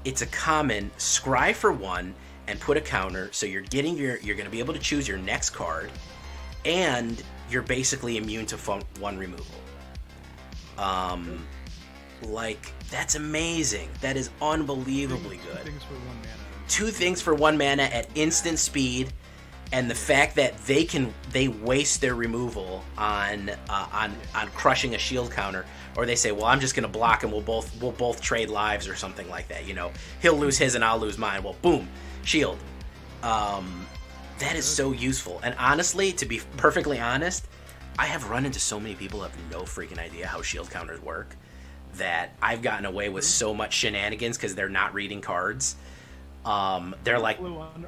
It's a common. Scry for 1 and put a counter, so you're going to be able to choose your next card, and you're basically immune to 1 removal. Like, that's amazing. That is unbelievably good. 2 things for 1 mana at instant speed, and the fact that they waste their removal on crushing a shield counter, or they say, well, I'm just gonna block and we'll both trade lives or something like that. You know, he'll lose his and I'll lose mine. Well, boom, shield. That is so useful. And honestly, to be perfectly honest, I have run into so many people who have no freaking idea how shield counters work, that I've gotten away with so much shenanigans because they're not reading cards. They're like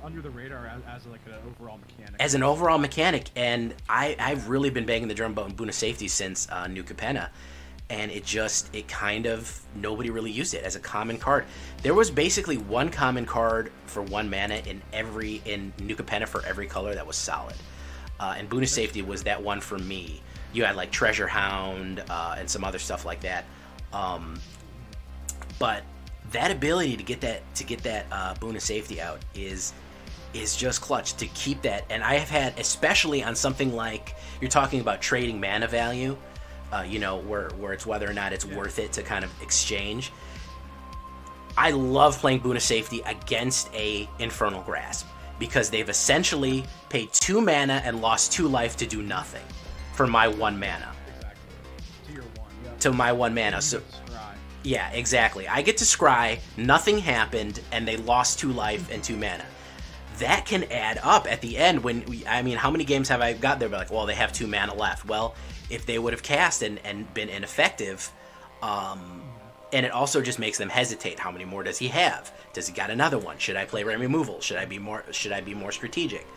under the radar as like an overall mechanic. As an overall mechanic, and I've really been banging the drum about Boon of Safety since New Capenna, and it kind of, nobody really used it as a common card. There was basically 1 common card for 1 mana in New Capenna for every color that was solid. And Boon of Safety was that one for me. You had like Treasure Hound and some other stuff like that. But that ability to get that Boon of Safety out is just clutch to keep that. And I have had, especially on something like, you're talking about trading mana value, you know, where it's whether or not it's worth it to kind of exchange. I love playing Boon of Safety against a Infernal Grasp, because they've essentially paid 2 mana and lost 2 life to do nothing for my 1 mana. Exactly. To your 1, yeah. To my 1 mana. So yeah, exactly. I get to scry, nothing happened, and they lost 2 life and 2 mana. That can add up at the end when how many games have I got there? But like, well, they have 2 mana left. Well, if they would have cast and been ineffective, and it also just makes them hesitate. How many more does he have? Does he got another one? Should I play Rending Removals? Should I be more strategic?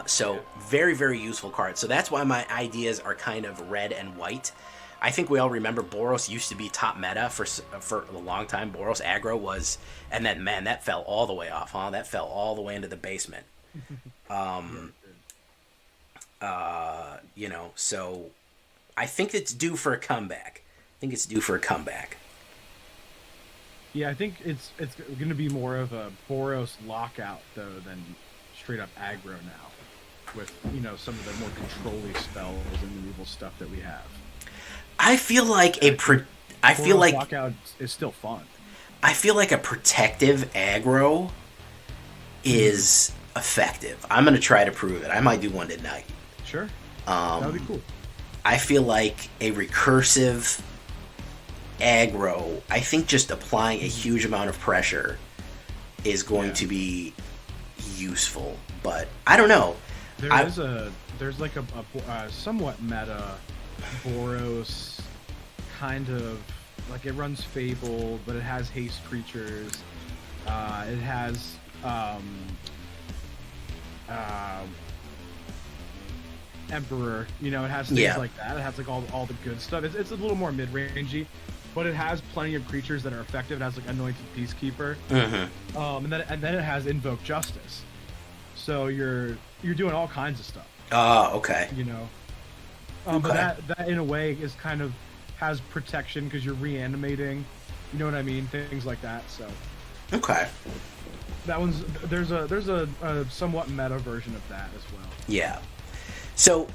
So very, very useful card. So that's why my ideas are kind of red and white. I think we all remember Boros used to be top meta for a long time. Boros aggro was, and then, man, that fell all the way off, huh? That fell all the way into the basement. You know, so I think it's due for a comeback. Yeah, I think it's going to be more of a Boros lockout, though, than straight up aggro now, with, you know, some of the more control-y spells and removal stuff that we have. I feel like lockout is still fun. I feel like a protective aggro is effective. I'm going to try to prove it. I might do one tonight. Sure. That would be cool. I feel like a recursive aggro, I think just applying a huge amount of pressure is going to be useful, but I don't know. There's like a somewhat meta Boros kind of, like, it runs Fable, but it has haste creatures. It has Emperor, you know, it has things like that. It has like all the good stuff. It's a little more mid-rangey, but it has plenty of creatures that are effective. It has like Anointed Peacekeeper, and then it has Invoke Justice. So you're doing all kinds of stuff. Oh, okay. You know, but that in a way is kind of has protection because you're reanimating. You know what I mean? Things like that. So okay, that one's there's a somewhat meta version of that as well. Yeah. So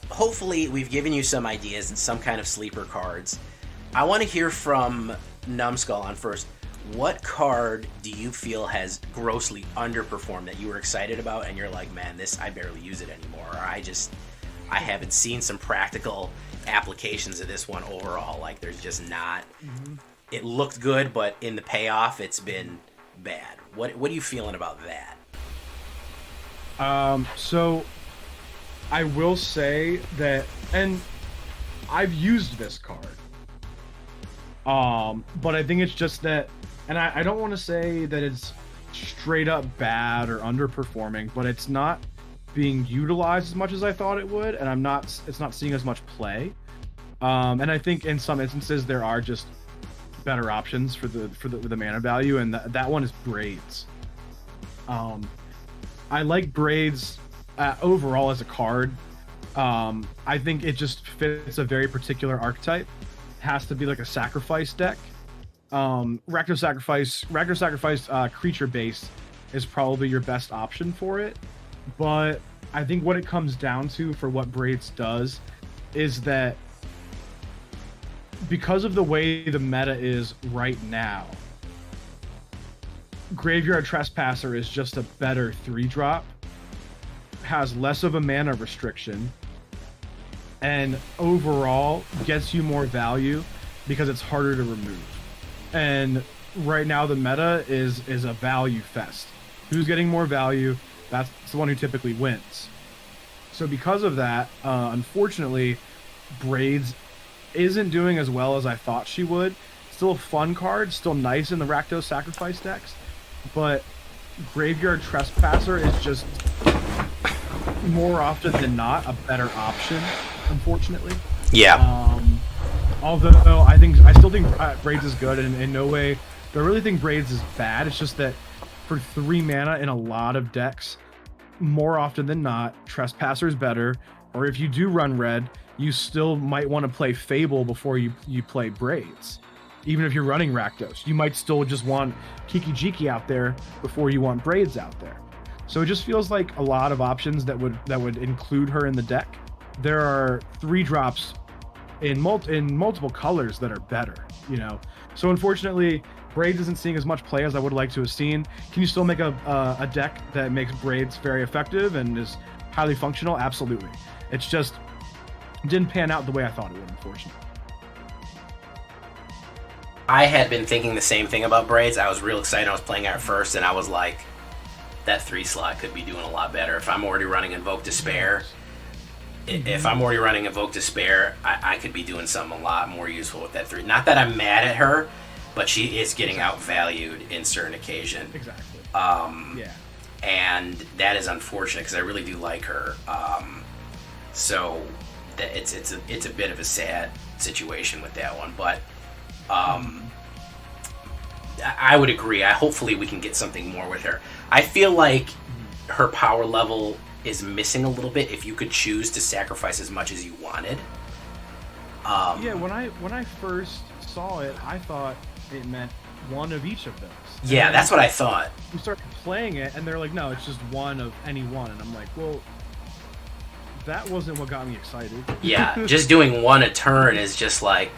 hopefully we've given you some ideas and some kind of sleeper cards. I want to hear from Numbskull on first. What card do you feel has grossly underperformed that you were excited about and you're like, man, this, I barely use it anymore, or I haven't seen some practical applications of this one overall. Like, there's just not. It looked good, but in the payoff, it's been bad. What are you feeling about that? So I will say that, and I've used this card. But I think it's just that, and I don't want to say that it's straight up bad or underperforming, but it's not being utilized as much as I thought it would, and it's not seeing as much play. And I think in some instances there are just better options for the mana value, and that one is Braids. I like Braids overall as a card. I think it just fits a very particular archetype. Has to be like a sacrifice deck. Rakdos Sacrifice creature base is probably your best option for it. But I think what it comes down to for what Braids does is that because of the way the meta is right now, Graveyard Trespasser is just a better 3-drop, has less of a mana restriction, and overall gets you more value because it's harder to remove. And right now the meta is a value fest. Who's getting more value, that's the one who typically wins. So because of that, unfortunately, Braids isn't doing as well as I thought she would. Still a fun card, still nice in the Rakdos Sacrifice decks, but Graveyard Trespasser is just more often than not a better option, unfortunately. Yeah. Although I still think Braids is good, and in no way do I really think Braids is bad. It's just that for 3 mana in a lot of decks, more often than not, Trespasser is better. Or if you do run red, you still might want to play Fable before you play Braids. Even if you're running Rakdos, you might still just want Kiki Jiki out there before you want Braids out there. So it just feels like a lot of options that would include her in the deck. There are 3-drops in multiple colors that are better, you know. So unfortunately, Braids isn't seeing as much play as I would like to have seen. Can you still make a deck that makes Braids very effective and is highly functional? Absolutely. It's just didn't pan out the way I thought it would, unfortunately. I had been thinking the same thing about Braids. I was real excited. I was playing at first, and I was like, that 3 slot could be doing a lot better. If I'm already running Invoke Despair, I could be doing something a lot more useful with that 3. Not that I'm mad at her, but she is getting outvalued in certain occasions. Exactly. Yeah. And that is unfortunate because I really do like her. So that it's a bit of a sad situation with that one, but I would agree. Hopefully we can get something more with her. I feel like her power level is missing a little bit if you could choose to sacrifice as much as you wanted. Yeah, when I first saw it, I thought it meant one of each of those. Yeah, that's what I thought. You start playing it, and they're like, no, it's just one of any one. And I'm like, well, that wasn't what got me excited. Yeah, just doing one a turn is just like...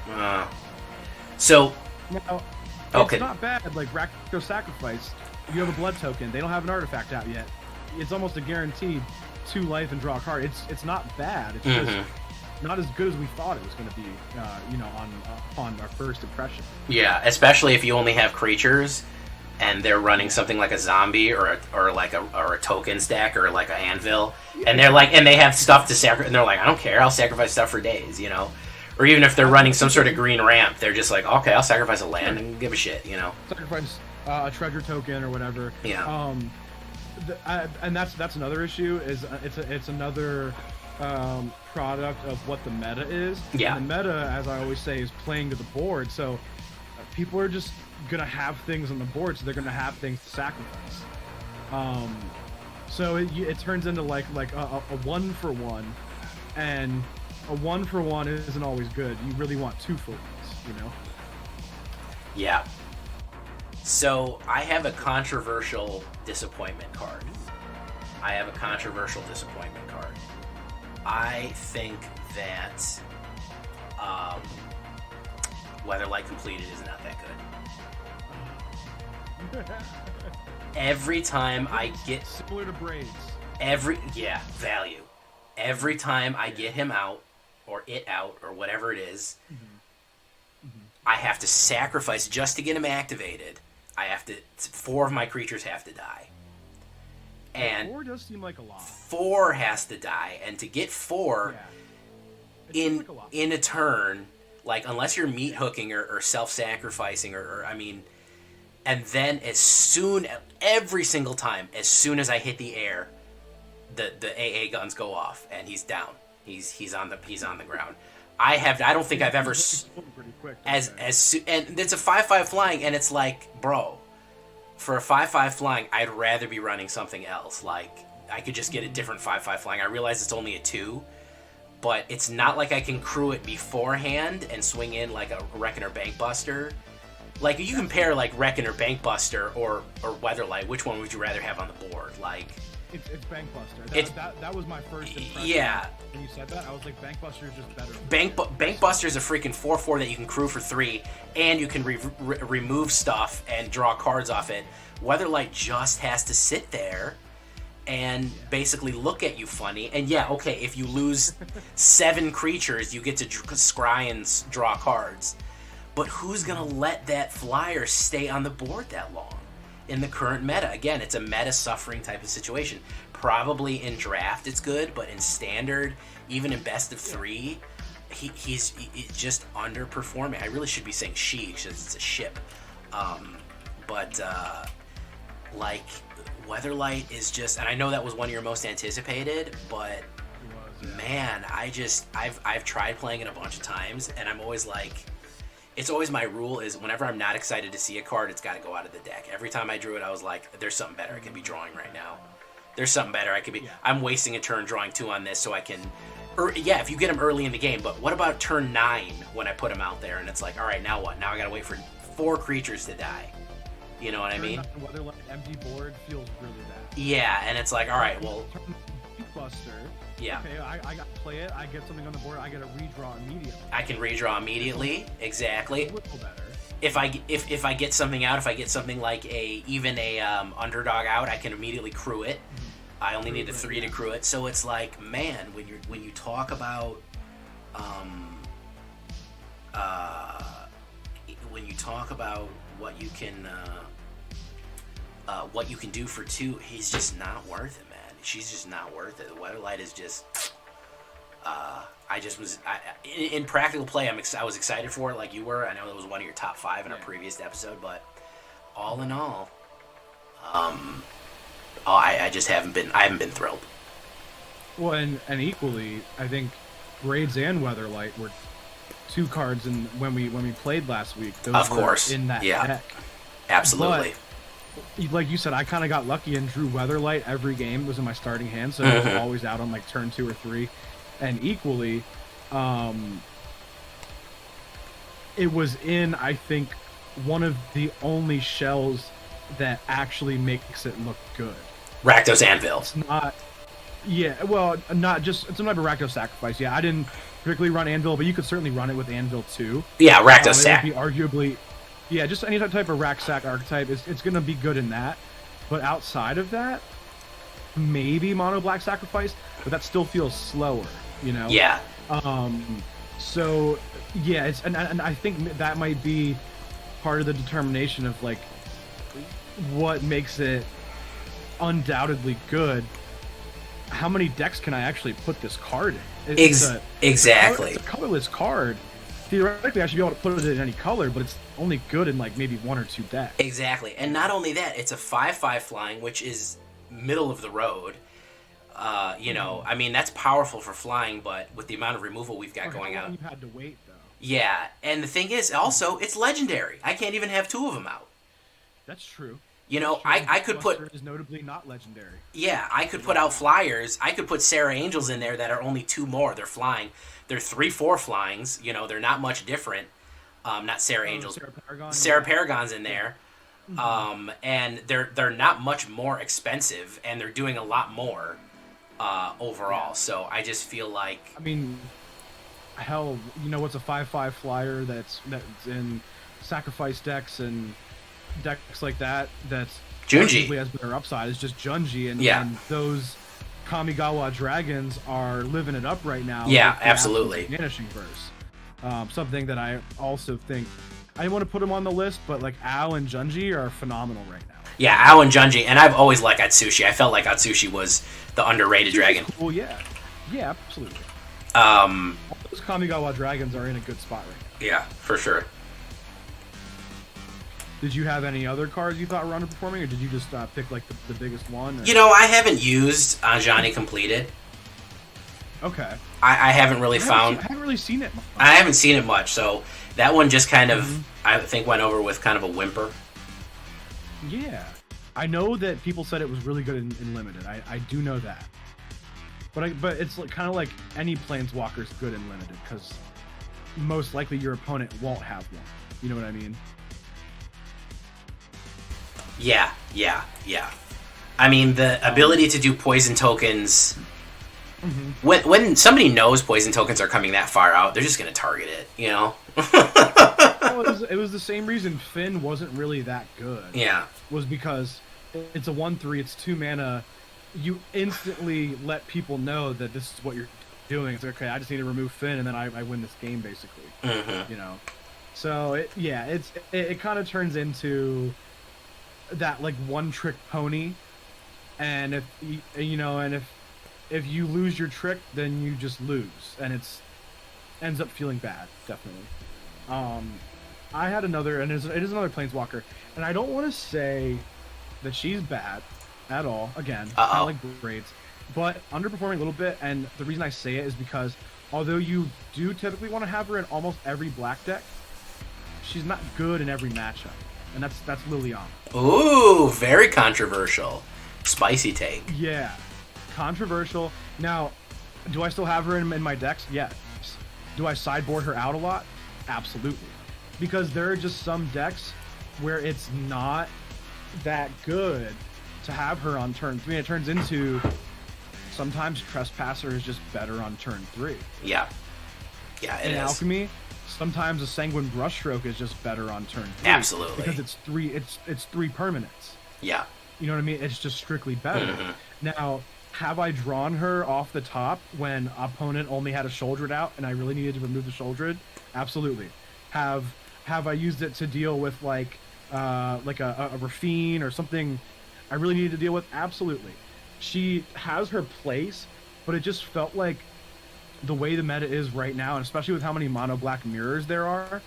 Yeah. So... Now, okay. It's not bad. Like, Rakdos Sacrifice, you have a blood token. They don't have an artifact out yet. It's almost a guaranteed 2 life and draw a card. It's not bad. It's just not as good as we thought it was going to be, on our first impression. Yeah, especially if you only have creatures and they're running something like a zombie or a token stack or like an anvil, and they're like, and they have stuff to sacrifice, and they're like, I don't care, I'll sacrifice stuff for days, you know. Or even if they're running some sort of green ramp, they're just like, okay, I'll sacrifice a land and give a shit, you know. Sacrifice a treasure token or whatever. Yeah. And that's another issue. Is it's another product of what the meta is. Yeah. And the meta, as I always say, is playing to the board. So people are just gonna have things on the board, so they're gonna have things to sacrifice. So it turns into like a 1-for-1, and a 1-for-1 isn't always good. You really want 2-for-1s, you know? Yeah. So I have a controversial disappointment card. I think that Weatherlight Completed is not that good. Every time I get... Similar to Braids. Value. Every time I get him out, or it out, or whatever it is, I have to sacrifice just to get him activated. 4 of my creatures have to die. And 4 does seem like a lot. 4 has to die, and to get 4 in a turn, like, unless you're meat hooking or self-sacrificing, or I mean, and then every single time, as soon as I hit the air, the AA guns go off, and he's down. He's on the ground. I don't think I've ever pretty quick, and it's a 5/5 flying, and it's like, bro, for a 5/5 flying, I'd rather be running something else. Like, I could just get a different 5/5 flying. I realize it's only a 2, but it's not like I can crew it beforehand and swing in like a Reckoner Bankbuster. Like, you compare like Reckoner Bankbuster or Weatherlight, which one would you rather have on the board? Like, it's Bankbuster. That was my first impression. Yeah. When you said that, I was like, Bankbuster is just better. Bankbuster is a freaking 4/4 that you can crew for 3, and you can remove stuff and draw cards off it. Weatherlight just has to sit there and basically look at you funny. And yeah, okay, if you lose 7 creatures, you get to scry and draw cards. But who's gonna let that flyer stay on the board that long? In the current meta, again, it's a meta suffering type of situation. Probably in draft it's good, but in standard, even in best of 3, he's just underperforming. I really should be saying she because it's a ship, like Weatherlight is just, and I know that was one of your most anticipated, but man, I've tried playing it a bunch of times, and I'm always like, it's always my rule is whenever I'm not excited to see a card, it's got to go out of the deck. Every time I drew it, I was like, there's something better I could be drawing right now. There's something better I could be. I'm wasting a turn drawing 2 on this so I can. If you get him early in the game, but what about turn 9 when I put him out there and it's like, all right, now what? Now I got to wait for 4 creatures to die. You know what I mean? Weatherlight empty board feels really bad. Yeah, and it's like, all right, well. Buster. Yeah. Okay, I got to play it. I get something on the board. I get to redraw immediately. I can redraw immediately. Exactly. A little better. If I get something out, if I get something like a underdog out, I can immediately crew it. I only need a 3 to crew it. So it's like, man, when you talk about what you can do for 2, he's just not worth it, man. She's just not worth it. The Weatherlight is just. In practical play, I was excited for it, like you were. I know it was one of your top 5 in our previous episode, but all in all, I just haven't been thrilled. Well, and equally, I think Raids and Weatherlight were 2 cards, and when we played last week, those of course, were in that deck. Absolutely. But, like you said, I kind of got lucky and drew Weatherlight every game. It was in my starting hand, so it was always out on like turn 2 or 3. And equally, it was in, I think, one of the only shells that actually makes it look good. Rakdos Anvil. It's not... Yeah, well, not just... It's some type of Rakdos Sacrifice. Yeah, I didn't particularly run Anvil, but you could certainly run it with Anvil too. Yeah, Rakdos Sac. It would be arguably... Yeah, just any type of Rack Sack archetype, it's going to be good in that. But outside of that, maybe Mono Black Sacrifice, but that still feels slower, you know? Yeah. So, yeah, it's and I think that might be part of the determination of, like, what makes it undoubtedly good. How many decks can I actually put this card in? Exactly. It's a colorless card. Theoretically, I should be able to put it in any color, but it's only good in like maybe 1 or 2 decks. Exactly, and not only that, it's a 5/5 flying, which is middle of the road. I mean, that's powerful for flying, but with the amount of removal we've got going out, you had to wait though. Yeah, and the thing is, also, it's legendary. I can't even have 2 of them out. That's true. You know, I could put... is notably not legendary. Yeah, I could put out flyers. I could put Sarah Angels in there that are only 2 more. They're flying. They're 3/4 flyings. You know, they're not much different. Not Sarah Angels. Sarah Paragon's in there. And they're not much more expensive, and they're doing a lot more overall. Yeah. So I just feel like... I mean, hell, you know what's a 5/5 flyer that's in sacrifice decks and decks like that, that's Junji has better upside, is just Junji, and those Kamigawa dragons are living it up right now. Yeah, absolutely. Vanishing Verse. Something that I also think, I didn't want to put them on the list, but like Al and Junji are phenomenal right now. Yeah, Al and Junji, and I've always liked Atsushi. I felt like Atsushi was the underrated dragon. Cool, yeah, absolutely. Those Kamigawa dragons are in a good spot right now. Yeah, for sure. Did you have any other cards you thought were underperforming, or did you just pick like the biggest one? Or? You know, I haven't used Anjani Completed. Okay. I haven't really I haven't really seen it much. I haven't seen it much, so that one just kind of, I think, went over with kind of a whimper. Yeah. I know that people said it was really good in limited. I do know that. But it's kind of like any planeswalker's good in limited, because most likely your opponent won't have one. You know what I mean? Yeah. I mean, the ability to do poison tokens... Mm-hmm. When somebody knows poison tokens are coming that far out, they're just going to target it, you know? Well, it was the same reason Finn wasn't really that good. Yeah. Was because it's a 1/3, it's 2 mana. You instantly let people know that this is what you're doing. It's like, okay, I just need to remove Finn, and then I win this game, basically. Mm-hmm. You know? So, it kind of turns into that, like, one-trick pony. And if you lose your trick, then you just lose, and ends up feeling bad, definitely. I had another, and it is another planeswalker, and I don't want to say that she's bad at all. Again, kind of like Braids, but underperforming a little bit. And the reason I say it is because although you do typically want to have her in almost every black deck, she's not good in every matchup, and that's Liliana. Ooh, very controversial, spicy take. Yeah. Controversial. Now, do I still have her in my decks? Yes. Do I sideboard her out a lot? Absolutely. Because there are just some decks where it's not that good to have her on turn 3. It turns into sometimes Trespasser is just better on turn 3. Yeah. Yeah, it is. In Alchemy, sometimes a Sanguine Brushstroke is just better on turn 3. Absolutely. Because it's 3 permanents. Yeah. You know what I mean? It's just strictly better. Mm-hmm. Now, have I drawn her off the top when opponent only had a Shouldered out and I really needed to remove the Shouldered? Absolutely. Have I used it to deal with like a Rafine or something I really needed to deal with? Absolutely. She has her place, but it just felt like the way the meta is right now, and especially with how many mono black mirrors there are,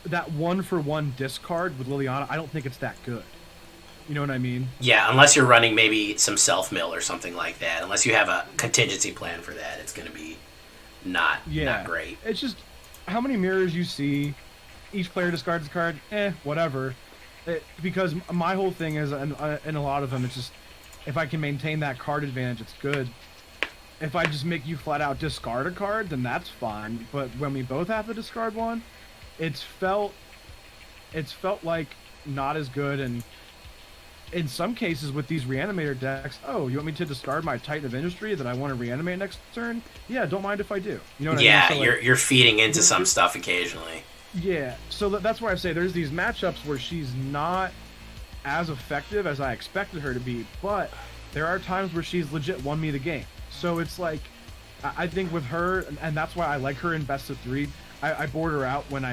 that 1-for-1 discard with Liliana, I don't think it's that good. You know what I mean? Yeah, unless you're running maybe some self-mill or something like that. Unless you have a contingency plan for that, it's going to be not great. It's just how many mirrors you see, each player discards a card, whatever. Because my whole thing is, and a lot of them, it's just, if I can maintain that card advantage, it's good. If I just make you flat out discard a card, then that's fine. But when we both have to discard one, it's felt like not as good. And in some cases with these reanimator decks, you want me to discard my Titan of Industry that I want to reanimate next turn? Yeah, don't mind if I do. You know what I mean? Yeah, so you're feeding into some stuff occasionally. Yeah, so that's why I say there's these matchups where she's not as effective as I expected her to be, but there are times where she's legit won me the game. So it's like, I think with her, and that's why I like her in best of 3, I board her out when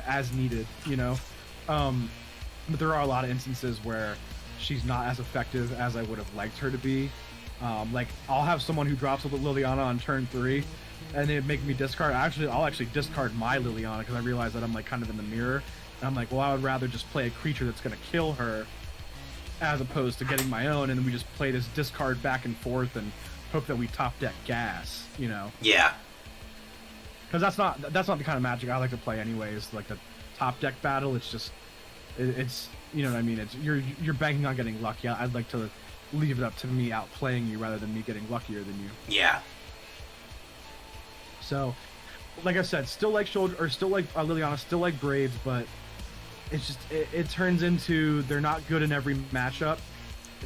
as needed, you know? But there are a lot of instances where she's not as effective as I would have liked her to be. Like, I'll have someone who drops Liliana on turn 3, and they make me discard. I'll actually discard my Liliana because I realize that I'm like kind of in the mirror. And I'm like, well, I would rather just play a creature that's going to kill her as opposed to getting my own, and then we just play this discard back and forth and hope that we top deck gas, you know? Yeah. Because that's not the kind of Magic I like to play anyways. Like the top deck battle, it's just, it's you know what I mean? It's you're banking on getting lucky. I'd like to leave it up to me outplaying you rather than me getting luckier than you. Yeah. So, like I said, still like Liliana, still like Braids, but it's just it turns into they're not good in every matchup.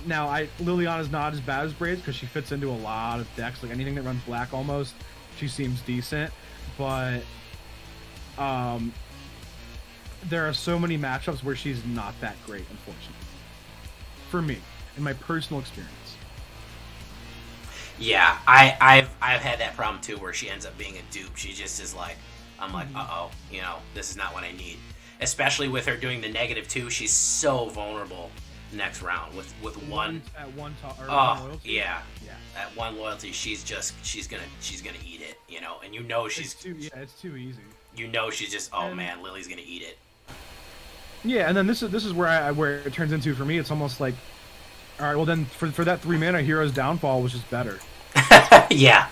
Now, Liliana's not as bad as Braids because she fits into a lot of decks. Like anything that runs black, almost she seems decent, but there are so many matchups where she's not that great, unfortunately. For me, in my personal experience. Yeah, I've had that problem too, where she ends up being a dupe. She just is like, I'm like, you know, this is not what I need. Especially with her doing the -2, she's so vulnerable next round with one. At one loyalty. Yeah. At one loyalty, she's gonna eat it, you know, and you know she's it's too easy. You know she's just man, Lily's gonna eat it. Yeah, and then this is where it turns into, for me, it's almost like, all right, well then for that 3 mana, Hero's Downfall was just better. Yeah.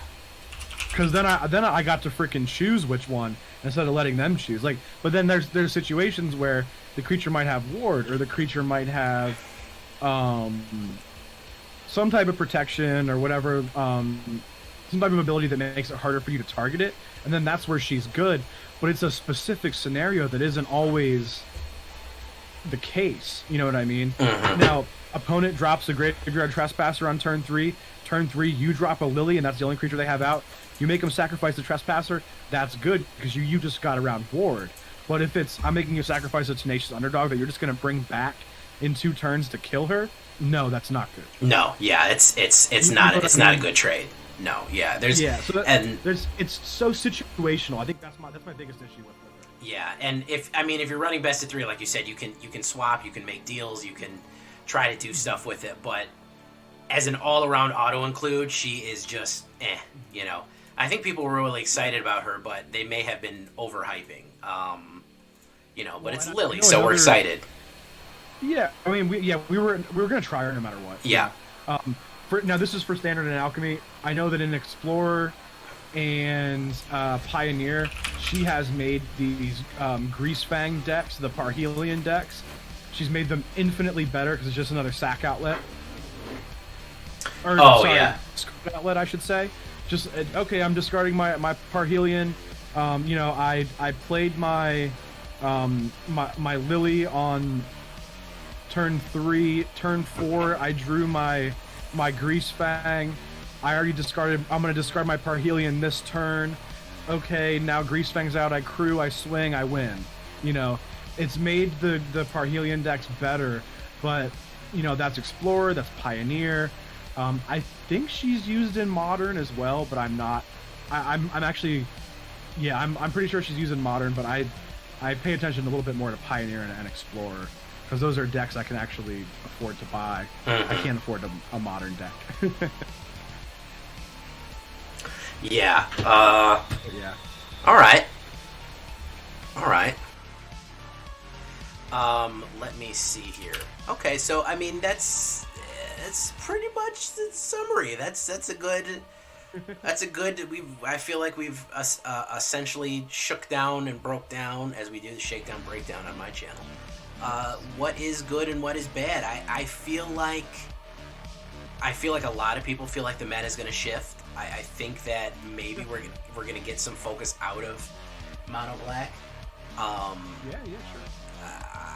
Because then I got to freaking choose which one instead of letting them choose. Like, but then there's situations where the creature might have ward, or the creature might have some type of protection or whatever, some type of ability that makes it harder for you to target it, and then that's where she's good. But it's a specific scenario that isn't always the case. You know what I mean? Now, opponent drops a Graveyard Trespasser on turn 3. Turn 3, you drop a Lily, and that's the only creature they have out. You make them sacrifice the Trespasser, that's good, because you just got around ward. But if it's, I'm making you sacrifice a Tenacious Underdog that you're just going to bring back in 2 turns to kill her, no, that's not good. No, yeah, it's not a good trade. No, yeah, it's so situational. I think that's my biggest issue with it. Yeah, and if you're running best of 3, like you said, you can swap, you can make deals, you can try to do stuff with it, but as an all-around auto-include, she is just you know. I think people were really excited about her, but they may have been overhyping. You know, but it's Lily, so we're excited. Yeah, I mean, we were gonna try her no matter what. Yeah. Now this is for Standard and Alchemy. I know that in Explorer and Pioneer, she has made these Greasefang decks, the Parhelion decks. She's made them infinitely better because it's just another sack outlet. Or, discard outlet, I should say. Just okay, I'm discarding my Parhelion. You know, I played my my Lily on turn 3. Turn 4, I drew my Greasefang. I already discarded. I'm gonna discard my Parhelion this turn. Okay, now Greasefang's out. I crew. I swing. I win. You know, it's made the Parhelion decks better, but you know, that's Explorer. That's Pioneer. I think she's used in Modern as well, but I'm not. I'm actually, yeah, I'm pretty sure she's used in Modern, but I pay attention a little bit more to Pioneer and Explorer because those are decks I can actually afford to buy. I can't afford a Modern deck. Yeah. Yeah. All right. Let me see here. Okay, so I mean that's pretty much the summary. That's a good. I feel like we've essentially shook down and broke down, as we do the shakedown breakdown on my channel. What is good and what is bad? I feel like a lot of people feel like the meta is going to shift. I think that maybe we're gonna get some focus out of mono black. Yeah, sure.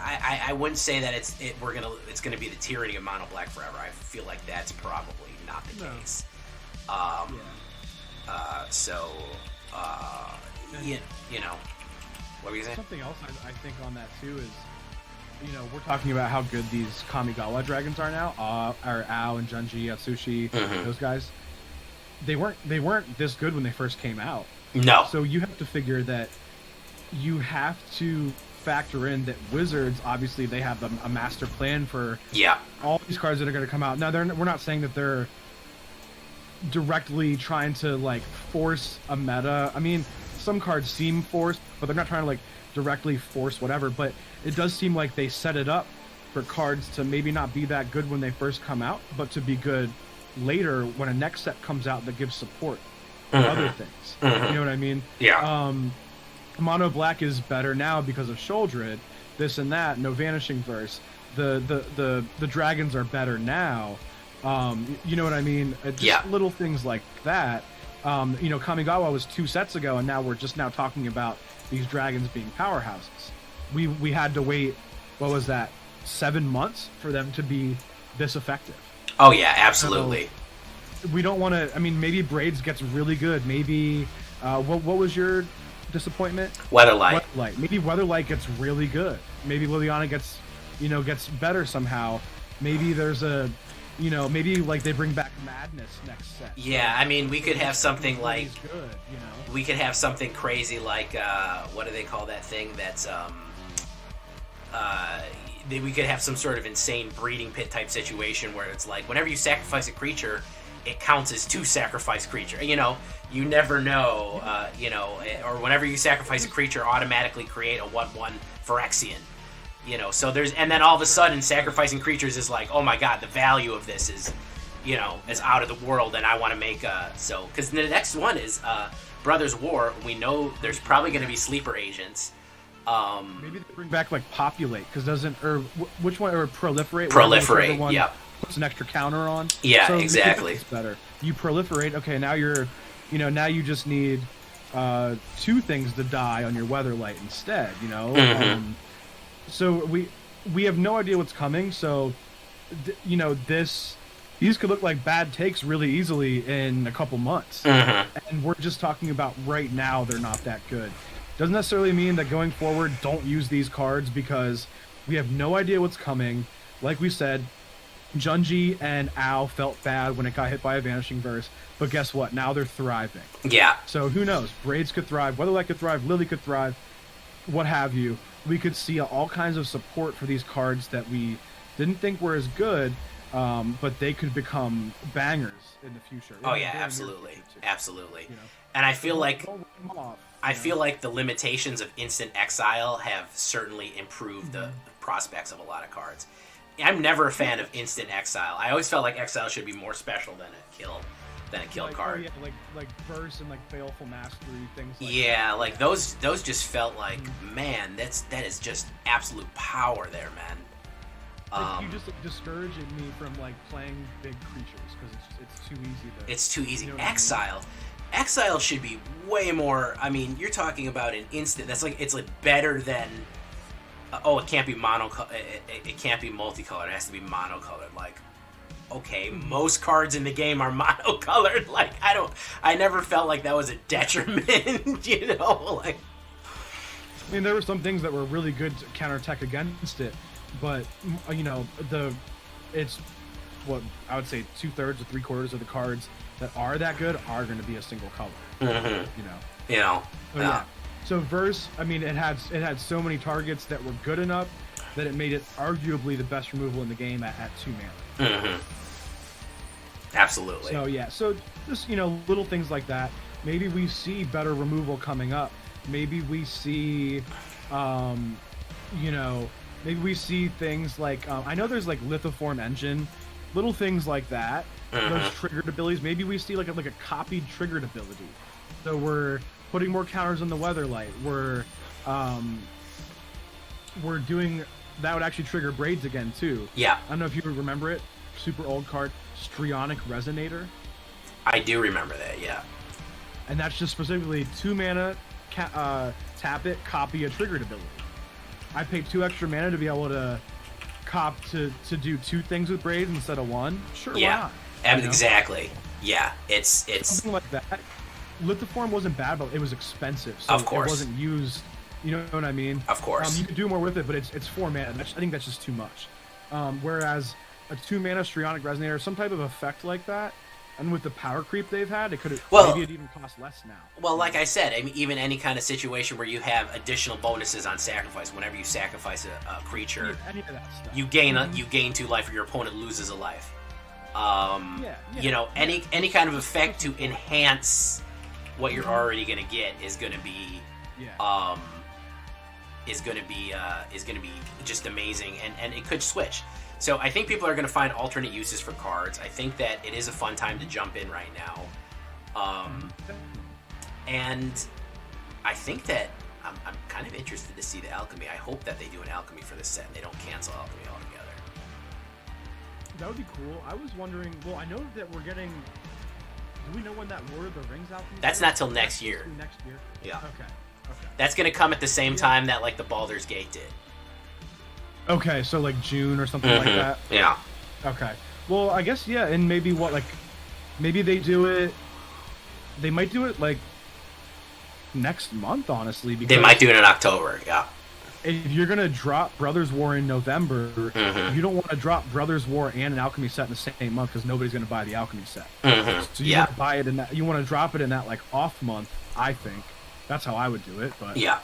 I wouldn't say that it's gonna be the tyranny of mono black forever. I feel like that's probably not the case. You know, what were you saying? Something else I think on that too is, you know, we're talking about how good these Kamigawa dragons are now. Or Ao and Junji, Atsushi, those guys. They weren't this good when they first came out. No. So you have to figure that you have to factor in that Wizards, obviously, they have a master plan for all these cards that are going to come out. Now, we're not saying that they're directly trying to like force a meta. I mean, some cards seem forced, but they're not trying to like directly force whatever. But it does seem like they set it up for cards to maybe not be that good when they first come out, but to be good later when a next set comes out that gives support for other things. You know what I mean? Yeah. Mono black is better now because of Sholdred, this and that, no Vanishing Verse. The dragons are better now. You know what I mean? Just little things like that. You know, Kamigawa was 2 sets ago, and now we're just now talking about these dragons being powerhouses. We had to wait, what was that, 7 months for them to be this effective. Oh yeah, absolutely. So we don't want to. I mean, maybe Braids gets really good. Maybe what was your disappointment? Weatherlight. Maybe Weatherlight gets really good. Maybe Liliana gets better somehow. Maybe there's a, you know, maybe like they bring back Madness next set. Yeah, I mean, we could have something like good, you know. We could have something crazy like what do they call that thing? That's we could have some sort of insane breeding pit type situation where it's like whenever you sacrifice a creature, it counts as 2 sacrificed creature. You know, you never know. You know, or whenever you sacrifice a creature, automatically create a 1/1 Phyrexian. You know, so there's, and then all of a sudden, sacrificing creatures is like, oh my god, the value of this is, as out of the world, and I want to make because the next one is Brothers War. We know there's probably going to be sleeper agents. Maybe they bring back like populate, because which one, or proliferate? Proliferate, one yep. Puts an extra counter on. Yeah, so exactly. It's better. You proliferate. Okay, now now you just need 2 things to die on your Weatherlight instead. Mm-hmm. So we have no idea what's coming. So these could look like bad takes really easily in a couple months, and we're just talking about right now. They're not that good. Doesn't necessarily mean that going forward, don't use these cards, because we have no idea what's coming. Like we said, Junji and Ao felt bad when it got hit by a Vanishing Verse, but guess what? Now they're thriving. Yeah. So who knows? Braids could thrive, Weatherlight could thrive, Lily could thrive, what have you. We could see all kinds of support for these cards that we didn't think were as good, but they could become bangers in the future. Oh yeah, absolutely. And I feel like the limitations of instant exile have certainly improved the prospects of a lot of cards. I'm never a fan of instant exile. I always felt like exile should be more special than a kill card. Oh yeah, like burst and like baleful mastery, things like yeah, that. Like those just felt like, man, that is just absolute power there, man. You just discouraging me from like playing big creatures, because it's too easy. It's too easy. Exile should be way more. I mean, you're talking about an instant. It's like better than. It can't be it can't be multicolored. It has to be monocolored. Like, okay, most cards in the game are monocolored. Like, I never felt like that was a detriment. Like. I mean, there were some things that were really good to counterattack against it, but it's what I would say 2/3 or 3/4 of the cards that are that good are going to be a single color. Yeah. So Verse, I mean, it had so many targets that were good enough that it made it arguably the best removal in the game at 2 mana. Absolutely. So yeah, so just little things like that. Maybe we see better removal coming up. Maybe we see, maybe we see things like I know there's like Lithoform Engine, little things like that. Those triggered abilities. Maybe we see like a copied triggered ability. So we're putting more counters on the Weatherlight. We're doing that would actually trigger Braids again too. Yeah. I don't know if you remember it. Super old card, Strionic Resonator. I do remember that. Yeah. And that's just specifically 2 mana, tap it, copy a triggered ability. I paid 2 extra mana to be able to to do 2 things with Braids instead of 1. Sure, why not? Exactly. Yeah, it's something like that. Lithoform wasn't bad, but it was expensive, so of course. It wasn't used. You know what I mean? Of course. You could do more with it, but it's 4 mana. I think that's just too much. Whereas a 2 mana Strionic Resonator, some type of effect like that, and with the power creep they've had, it could maybe it even cost less now. Well, like I said, I mean, even any kind of situation where you have additional bonuses on sacrifice, whenever you sacrifice a creature, any of that stuff. you gain 2 life, or your opponent loses a life. Any kind of effect to enhance what you're already gonna get is gonna be just amazing, and it could switch. So I think people are gonna find alternate uses for cards. I think that it is a fun time to jump in right now, and I think that I'm kind of interested to see the alchemy. I hope that they do an alchemy for this set and they don't cancel alchemy altogether. That would be cool. I was wondering. Well, I know that we're getting. Do we know when that Lord of the Rings alchemy? That's not till next year. Next year. Yeah. Okay. That's gonna come at the same time that like the Baldur's Gate did. Okay, so like June or something like that. Yeah. Okay. Well, I guess and maybe maybe they do it. They might do it like next month, honestly. Because they might do it in October. Yeah. If you're gonna drop Brothers War in November, you don't want to drop Brothers War and an alchemy set in the same month because nobody's gonna buy the alchemy set. So you want to buy it in that. You want to drop it in that like off month. I think that's how I would do it. But yeah.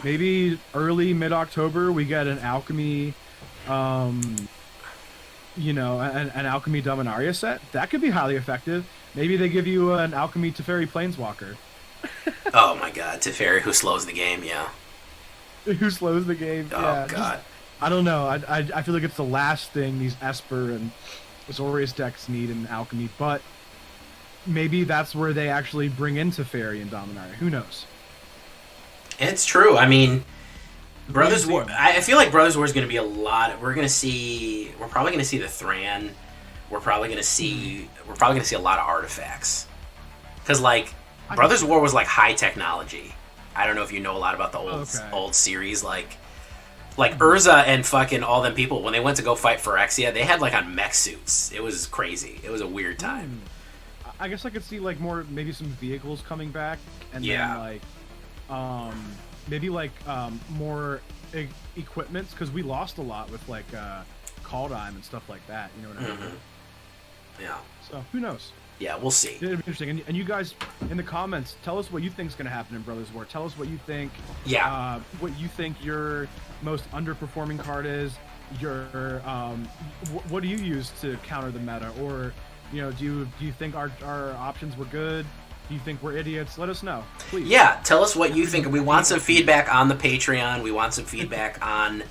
Maybe early mid-October we get an alchemy, an alchemy Dominaria set. That could be highly effective. Maybe they give you an alchemy Teferi Planeswalker. Oh my God, Teferi, who slows the game? Yeah. Who slows the game? Oh God. I don't know. I feel like it's the last thing these Esper and Azorius decks need in alchemy, but maybe that's where they actually bring in Teferi and Dominaria. Who knows? It's true. I mean, Brothers War. I feel like Brothers War is going to be a lot. We're probably going to see the Thran. We're probably going to see a lot of artifacts. Because like Brothers War was like high technology. I don't know if you know a lot about the old series. Like Urza and fucking all them people, when they went to go fight Phyrexia, they had like on mech suits. It was crazy. It was a weird time. I guess I could see like maybe some vehicles coming back, and then like maybe like more equipments, because we lost a lot with like Kaldheim and stuff like that. You know what I mean? Yeah. So who knows? Yeah, we'll see. It'll be interesting. And you guys in the comments, tell us what you think is going to happen in Brothers War. Tell us what you think. Yeah. What you think your most underperforming card is. Your what do you use to counter the meta? Or do you think our options were good? Do you think we're idiots? Let us know, please. Yeah, tell us what you think. We want some feedback on the Patreon. We want some feedback on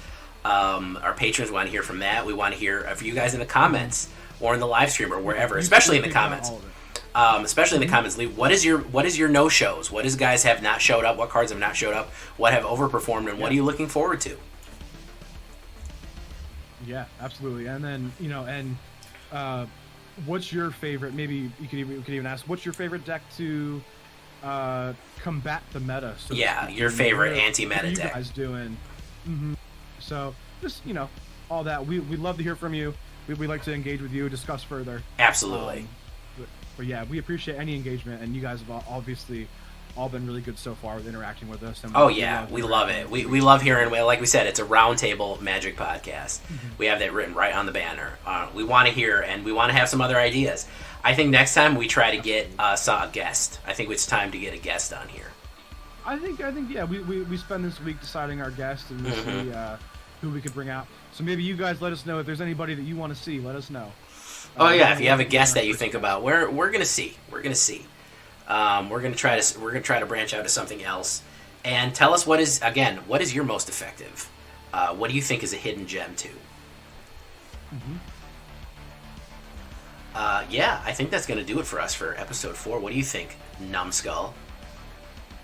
our patrons. We want to hear from that. We want to hear from you guys in the comments or in the live stream or wherever, especially in the comments. Especially in the comments, leave what is your no shows? What is guys have not showed up? What cards have not showed up? What have overperformed? And what are you looking forward to? Yeah, absolutely. And then what's your favorite? Maybe you could even ask, what's your favorite deck to combat the meta? So your favorite anti-meta deck. What are you guys doing? So just all that. We'd love to hear from you. We'd like to engage with you, discuss further. Absolutely. But yeah, we appreciate any engagement, and you guys have obviously all been really good so far with interacting with us. And we love it. We love hearing. Like we said, it's a roundtable Magic podcast. We have that written right on the banner. We want to hear, and we want to have some other ideas. I think next time we try to get a guest. I think it's time to get a guest on here. I think yeah. We spend this week deciding our guest and see who we could bring out. So maybe you guys let us know if there's anybody that you want to see. Let us know. If you have a guest that you think about, we're gonna see. We're gonna see. We're gonna try to branch out to something else, and tell us what is your most effective. What do you think is a hidden gem too? I think that's gonna do it for us for episode 4. What do you think, Numbskull?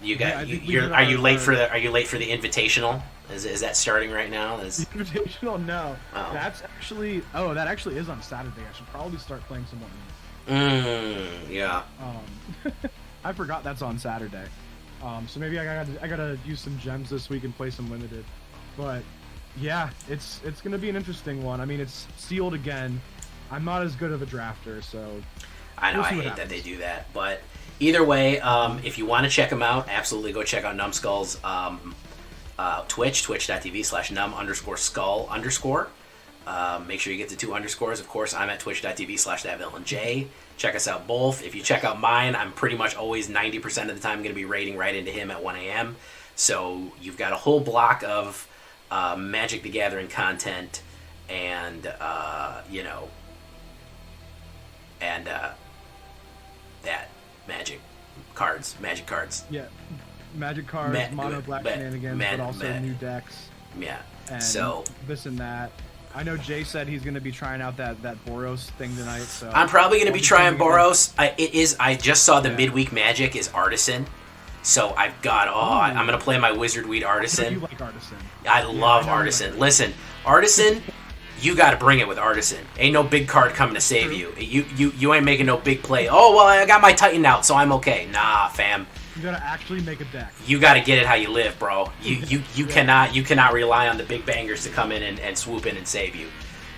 Are you late for the invitational? Is that starting right now? The invitational? No. Oh. That actually is on Saturday. I should probably start playing some more. Yeah. I forgot that's on Saturday. So maybe I gotta use some gems this week and play some limited. But yeah, it's gonna be an interesting one. I mean, it's sealed again. I'm not as good of a drafter, so I know I hate that they do that. But either way, if you want to check them out, absolutely go check out Numbskull's twitch.tv/num_skull_. Make sure you get the 2 underscores. Of course, I'm at twitch.tv/thatvillainej. Check us out both. If you check out mine, I'm pretty much always 90% of the time going to be raiding right into him at 1 a.m. So you've got a whole block of Magic the Gathering content and that magic cards. Yeah. Magic cards, mono black shenanigans, but also new decks. Yeah. And this and that. I know Jay said he's going to be trying out that Boros thing tonight. So I'm probably going to be trying Boros. I just saw the midweek Magic is Artisan, so I've got. I'm going to play my Wizard Weed Artisan. You like Artisan? I love Artisan. Listen, Artisan, you got to bring it with Artisan. Ain't no big card coming to save you. You ain't making no big play. Oh well, I got my Titan out, so I'm okay. Nah, fam. You gotta actually make a deck. You gotta get it how you live, bro. You cannot rely on the big bangers to come in and swoop in and save you.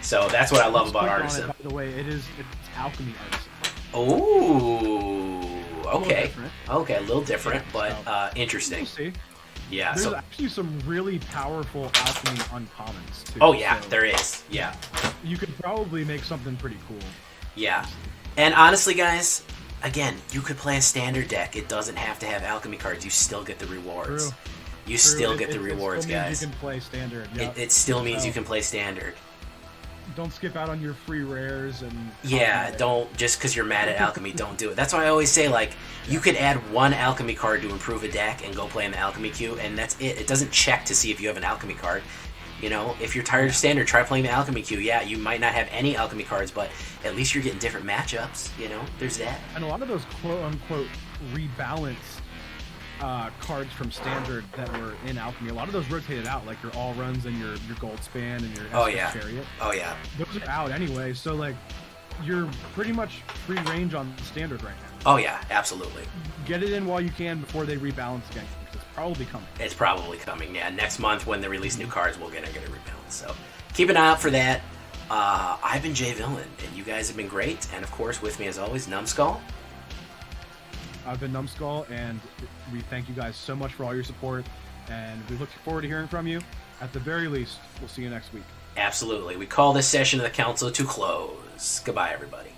So that's what I love about Artisan. By the way, it's Alchemy Artisan. Ooh, okay, a little different, but interesting. We'll see. Yeah, there's actually some really powerful alchemy uncommons too. Oh yeah, there is. Yeah, you could probably make something pretty cool. Yeah, and honestly, guys. Again, you could play a standard deck. It doesn't have to have alchemy cards. You still get the rewards. True. You still get the rewards, still means guys. You can play standard. Yep. It still means you can play standard. Don't skip out on your free rares and. Yeah, don't just because you're mad at alchemy. Don't do it. That's why I always say you could add 1 alchemy card to improve a deck and go play in the alchemy queue, and that's it. It doesn't check to see if you have an alchemy card. You know, if you're tired of Standard, try playing the Alchemy queue. Yeah, you might not have any Alchemy cards, but at least you're getting different matchups. You know, there's that. And a lot of those quote-unquote rebalanced cards from Standard that were in Alchemy, a lot of those rotated out, like your All Runs and your Gold Span and your Chariot. Oh, yeah. Those are out anyway, so, like, you're pretty much free range on Standard right now. Oh, yeah, absolutely. Get it in while you can before they rebalance again, because it's probably coming. It's probably coming, yeah. Next month when they release new cards, we'll get a rebalance. So keep an eye out for that. I've been Jay Villain, and you guys have been great. And, of course, with me, as always, Numbskull. I've been Numbskull, and we thank you guys so much for all your support, and we look forward to hearing from you. At the very least, we'll see you next week. Absolutely. We call this session of the council to close. Goodbye, everybody.